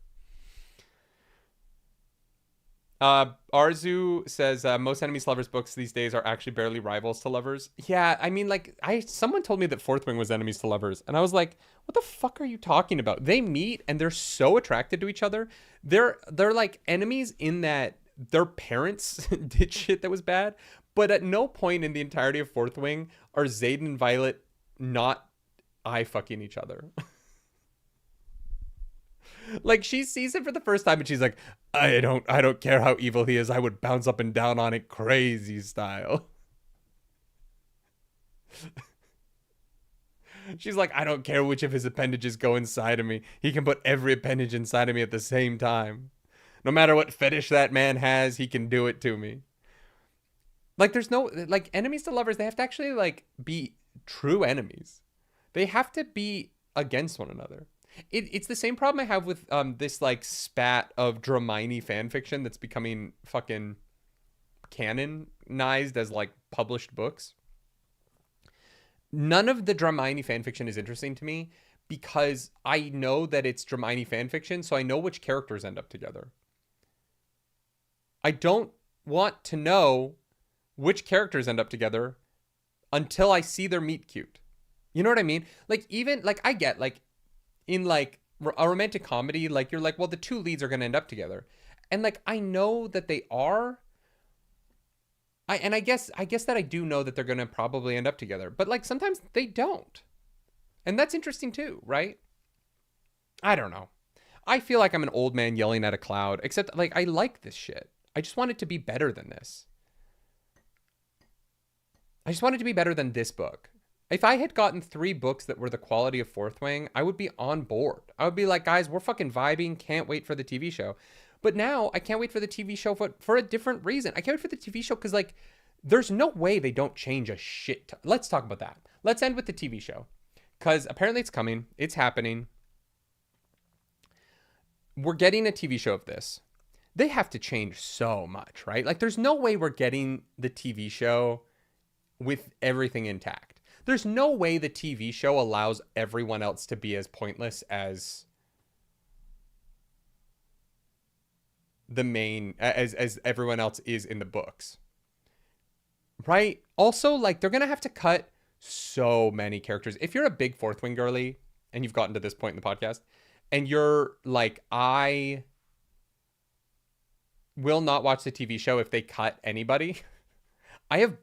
Arzu says, most enemies to lovers books these days are actually barely rivals to lovers. Yeah, I mean, like, someone told me that Fourth Wing was enemies to lovers, and I was like, what the fuck are you talking about? They meet and they're so attracted to each other. They're like enemies in that their parents did shit that was bad, but at no point in the entirety of Fourth Wing are Zaden and Violet not eye fucking each other. Like, she sees it for the first time and she's like, I don't care how evil he is. I would bounce up and down on it crazy style. She's like, I don't care which of his appendages go inside of me. He can put every appendage inside of me at the same time. No matter what fetish that man has, he can do it to me. Like, there's no, like, enemies to lovers, they have to actually, like, be true enemies. They have to be against one another. It's the same problem I have with this like spat of Dramini fanfiction that's becoming fucking canonized as like published books. None of the Dramini fanfiction is interesting to me because I know that it's Dramini fanfiction, so I know which characters end up together. I don't want to know which characters end up together until I see their meet cute. You know what I mean? Like, even like I get like in like a romantic comedy, like you're like, well, the two leads are going to end up together. And like, I know that they are. I guess that I do know that they're going to probably end up together, but like sometimes they don't. And that's interesting too, right? I don't know. I feel like I'm an old man yelling at a cloud, except like I like this shit. I just want it to be better than this. I just want it to be better than this book. If I had gotten 3 books that were the quality of Fourth Wing, I would be on board. I would be like, guys, we're fucking vibing. Can't wait for the TV show. But now I can't wait for the TV show for a different reason. I can't wait for the TV show because, like, there's no way they don't change a shit ton. Let's talk about that. Let's end with the TV show because apparently it's coming. It's happening. We're getting a TV show of this. They have to change so much, right? Like, there's no way we're getting the TV show with everything intact. There's no way the TV show allows everyone else to be as pointless as the main as everyone else is in the books. Right? Also, like, they're going to have to cut so many characters. If you're a big Fourth Wing girly and you've gotten to this point in the podcast and you're like, I will not watch the TV show if they cut anybody, I've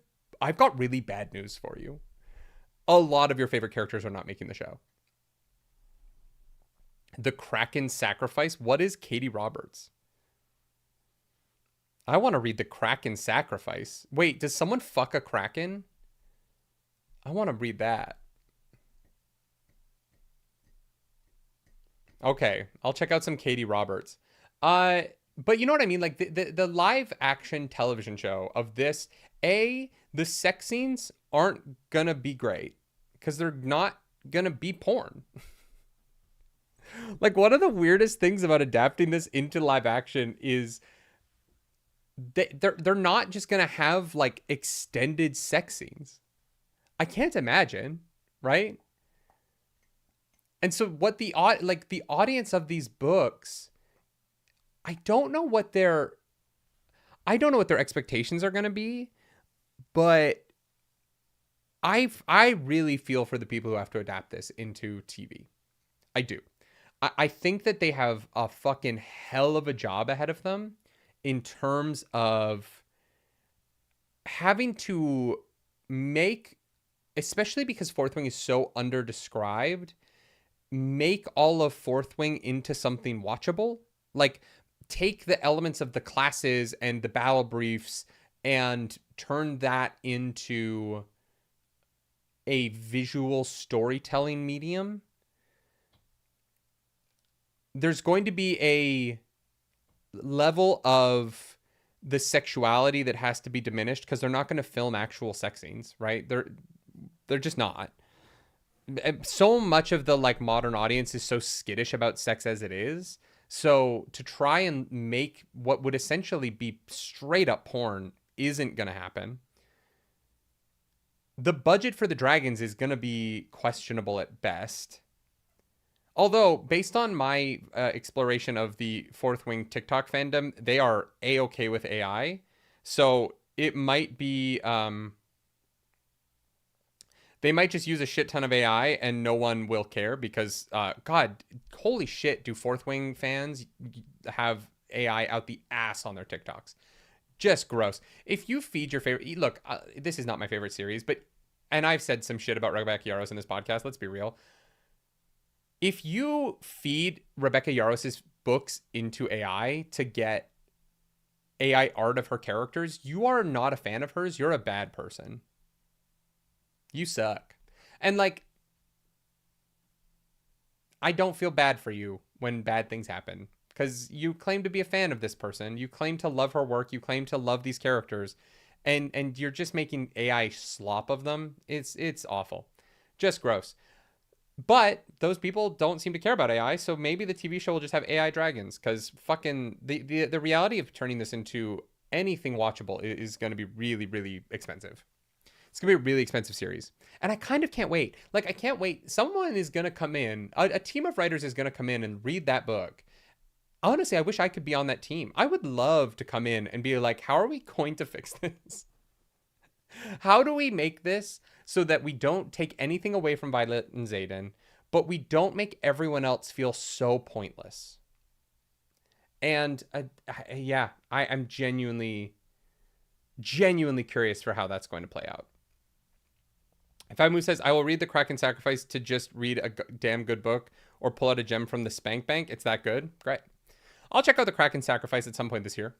got really bad news for you. A lot of your favorite characters are not making the show. The Kraken Sacrifice. What is Katie Roberts? I want to read The Kraken Sacrifice. Wait, does someone fuck a kraken? I want to read that. Okay, I'll check out some Katie Roberts. But you know what I mean? Like, the live action television show of this, the sex scenes aren't gonna be great because they're not gonna be porn. Like, one of the weirdest things about adapting this into live action is they're not just gonna have like extended sex scenes. I can't imagine, right? And so what the audience of these books, I don't know what their expectations are going to be, but I really feel for the people who have to adapt this into TV. I do. I think that they have a fucking hell of a job ahead of them in terms of having to make, especially because Fourth Wing is so under-described, make all of Fourth Wing into something watchable. Like, take the elements of the classes and the battle briefs and turn that into a visual storytelling medium. There's going to be a level of the sexuality that has to be diminished because they're not going to film actual sex scenes, right? They're just not. So much of the like modern audience is so skittish about sex as it is. So to try and make what would essentially be straight up porn isn't going to happen. The budget for the dragons is going to be questionable at best. Although, based on my exploration of the Fourth Wing TikTok fandom, they are A-okay with AI. So it might be... they might just use a shit ton of AI and no one will care because, God, holy shit, do Fourth Wing fans have AI out the ass on their TikToks. Just gross. If you feed your favorite... Look, this is not my favorite series, but... And I've said some shit about Rebecca Yarros in this podcast, let's be real. If you feed Rebecca Yarros' books into AI to get AI art of her characters, you are not a fan of hers. You're a bad person. You suck. And like, I don't feel bad for you when bad things happen because you claim to be a fan of this person. You claim to love her work. You claim to love these characters and you're just making AI slop of them. It's awful. Just gross. But those people don't seem to care about AI, so maybe the TV show will just have AI dragons because fucking the reality of turning this into anything watchable is going to be really, really expensive. It's going to be a really expensive series. And I kind of can't wait. Like, I can't wait. Someone is going to come in, a team of writers is going to come in and read that book. Honestly, I wish I could be on that team. I would love to come in and be like, how are we going to fix this? How do we make this so that we don't take anything away from Violet and Zaden, but we don't make everyone else feel so pointless? And I'm genuinely curious for how that's going to play out. If Imu says, I will read The Kraken Sacrifice to just read a damn good book, or pull out a gem from the spank bank. It's that good. Great. I'll check out the Kraken Sacrifice at some point this year.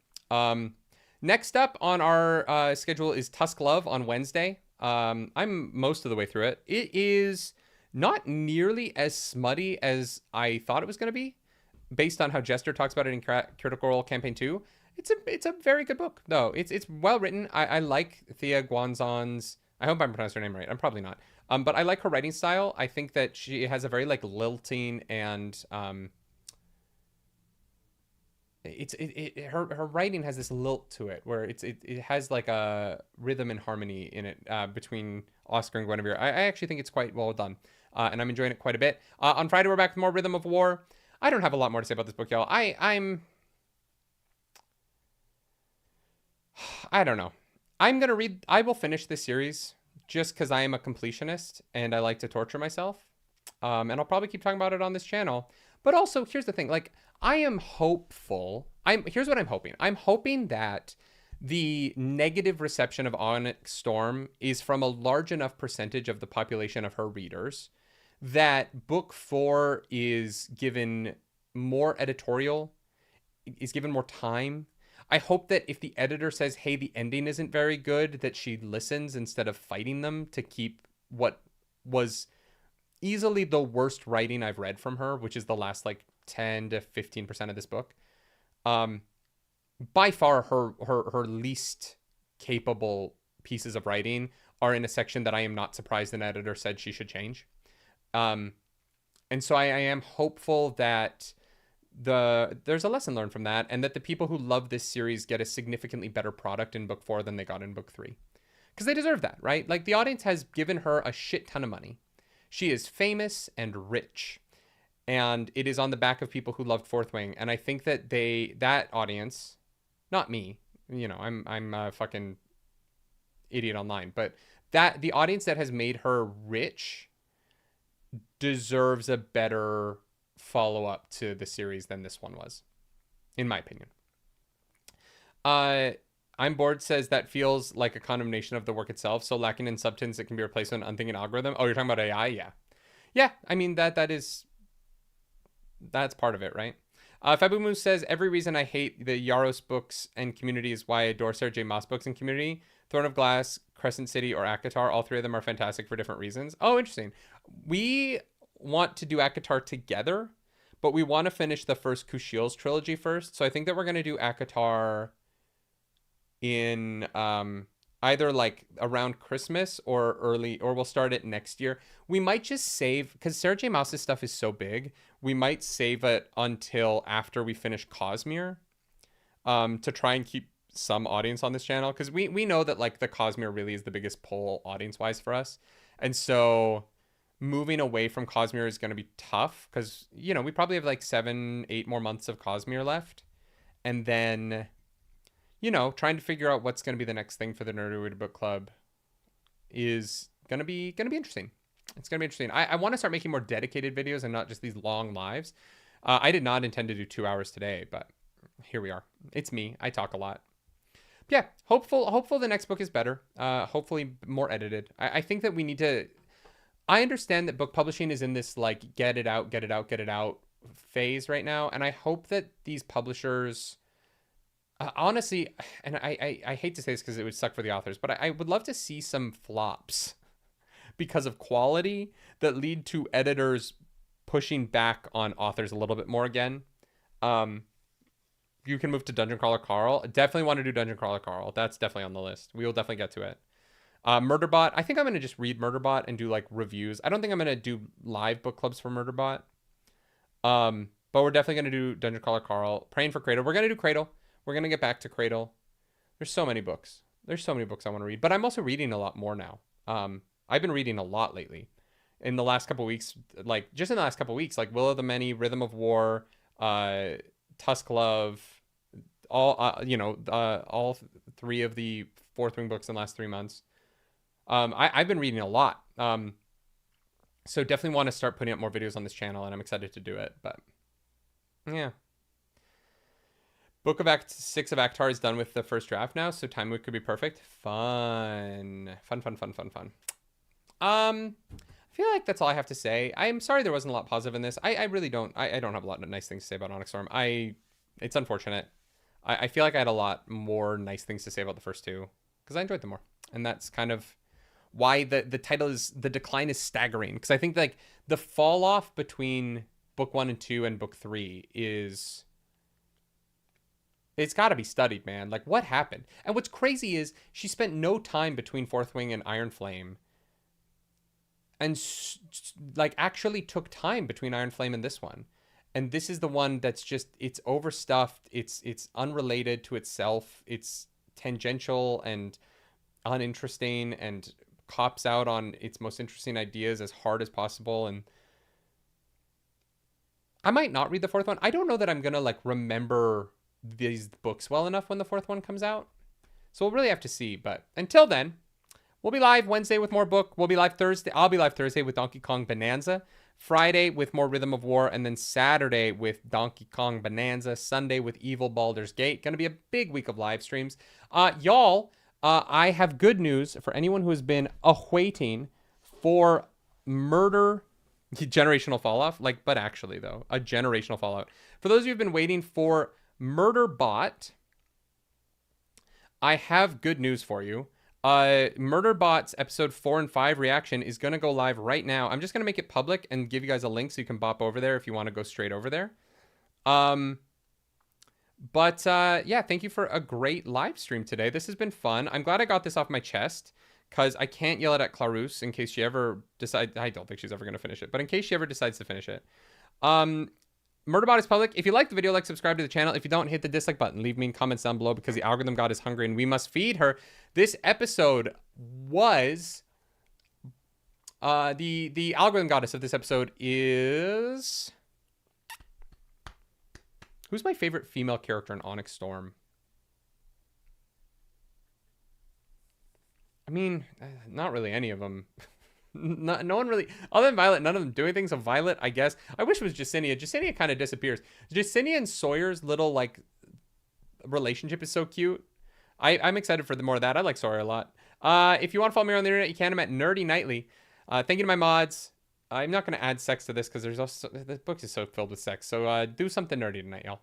Next up on our schedule is Tusk Love on Wednesday. I'm most of the way through it. It is not nearly as smutty as I thought it was going to be, based on how Jester talks about it in Critical Role Campaign 2. It's a very good book, though. It's well written. I like Thea Guanzon's... I hope I'm pronouncing her name right. I'm probably not. But I like her writing style. I think that she has a very like lilting and her writing has this lilt to it where it has like a rhythm and harmony in it between Oscar and Guinevere. I actually think it's quite well done, and I'm enjoying it quite a bit. On Friday we're back with more Rhythm of War. I don't have a lot more to say about this book, y'all. I don't know. I will finish this series just because I am a completionist and I like to torture myself. And I'll probably keep talking about it on this channel. But also, here's the thing. Like, I am hopeful. Here's what I'm hoping. I'm hoping that the negative reception of Onyx Storm is from a large enough percentage of the population of her readers that book 4 is given more editorial, is given more time. I hope that if the editor says, hey, the ending isn't very good, that she listens instead of fighting them to keep what was easily the worst writing I've read from her, which is the last like 10 to 15% of this book. By far her least capable pieces of writing are in a section that I am not surprised an editor said she should change. And so I am hopeful that there's a lesson learned from that, and that the people who love this series get a significantly better product in book 4 than they got in book 3, because they deserve that, right? Like, the audience has given her a shit ton of money. She is famous and rich, and it is on the back of people who loved Fourth Wing. And I think that that audience, not me, you know, I'm a fucking idiot online, but that the audience that has made her rich deserves a better follow-up to the series than this one was, in my opinion. I'm Bored says that feels like a condemnation of the work itself, so lacking in substance it can be replaced with an unthinking algorithm. Oh, you're talking about AI? Yeah, I mean that's part of it, right? Fabumu says every reason I hate the Yaros books and community is why I adore Sarah J. Maas books and community. Throne of Glass, Crescent City, or Akatar, all three of them are fantastic for different reasons. Oh, interesting. We want to do Akatar together, but we want to finish the first Kushiel's trilogy first. So I think that we're going to do Akatar in either like around Christmas or early, or we'll start it next year. We might just save, because Sarah J. Maas's stuff is so big, we might save it until after we finish Cosmere to try and keep some audience on this channel, because we know that like the Cosmere really is the biggest pull audience wise for us. And so moving away from Cosmere is going to be tough, because, you know, we probably have like 7-8 more months of Cosmere left. And then, you know, trying to figure out what's going to be the next thing for the Nerdy Book Club is going to be interesting. It's going to be interesting. I want to start making more dedicated videos and not just these long lives. I did not intend to do 2 hours today, but here we are. It's me. I talk a lot. Yeah, hopeful the next book is better. Hopefully more edited. I think that we need to... I understand that book publishing is in this like get it out phase right now, and I hope that these publishers... honestly, and I hate to say this because it would suck for the authors, but I would love to see some flops because of quality that lead to editors pushing back on authors a little bit more again. You can move to Dungeon Crawler Carl. Definitely want to do Dungeon Crawler Carl. That's definitely on the list. We will definitely get to it. Murderbot. I think I'm going to just read Murderbot and do like reviews. I don't think I'm going to do live book clubs for Murderbot. But we're definitely going to do Dungeon Crawler Carl. Praying for Cradle. We're going to do Cradle. We're going to get back to Cradle. There's so many books. There's so many books I want to read. But I'm also reading a lot more now. I've been reading a lot lately. In the last couple weeks, like just in the last couple weeks, like Will of the Many, Rhythm of War, Tusk Love, all all three of the Fourth Wing books in the last 3 months. I've been reading a lot. So definitely want to start putting up more videos on this channel, and I'm excited to do it. But yeah. Book of Act 6 of Aktar is done with the first draft now, so time could be perfect. Fun. I feel like that's all I have to say. I'm sorry there wasn't a lot positive in this. I really don't. I don't have a lot of nice things to say about Onyx Storm. It's unfortunate. I feel like I had a lot more nice things to say about the first two because I enjoyed them more, and that's kind of why the title is The Decline is Staggering, because I think like the fall off between book 1 and 2 and book 3 is, it's got to be studied, man. Like, what happened? And what's crazy is she spent no time between Fourth Wing and Iron Flame, and like actually took time between Iron Flame and this one. And this is the one that's just, it's overstuffed. It's unrelated to itself. It's tangential and uninteresting and cops out on its most interesting ideas as hard as possible. And I might not read the fourth one. I don't know that I'm going to like remember these books well enough when the fourth one comes out. So we'll really have to see. But until then, we'll be live Wednesday with more book. We'll be live Thursday. I'll be live Thursday with Donkey Kong Bonanza. Friday with more Rhythm of War. And then Saturday with Donkey Kong Bonanza. Sunday with Evil Baldur's Gate. Going to be a big week of live streams. Y'all, I have good news for anyone who has been awaiting for Murder generational fallout. Like, but actually, though, a generational fallout. For those of you who've been waiting for Murder Bot, I have good news for you. Murderbot's episode 4 and 5 reaction is going to go live right now. I'm just going to make it public and give you guys a link so you can bop over there if you want to go straight over there. Yeah, thank you for a great live stream today. This has been fun. I'm glad I got this off my chest because I can't yell it at Clarus in case she ever decides. I don't think she's ever going to finish it, but in case she ever decides to finish it. Murderbot is public. If you like the video, like, subscribe to the channel. If you don't, hit the dislike button. Leave me comments down below because the algorithm god is hungry and we must feed her. This episode was the algorithm goddess of this episode is, who's my favorite female character in Onyx Storm? I mean, not really any of them. No one really, other than Violet, none of them do anything. So Violet, I guess. I wish it was Justinia. Justinia kind of disappears. Justinia and Sawyer's little, like, relationship is so cute. I'm excited for the more of that. I like Sawyer a lot. If you want to follow me on the internet, you can. I'm at Nerdy Nightly. Thank you to my mods. I'm not going to add sex to this because there's also, the book is so filled with sex. So do something nerdy tonight, y'all.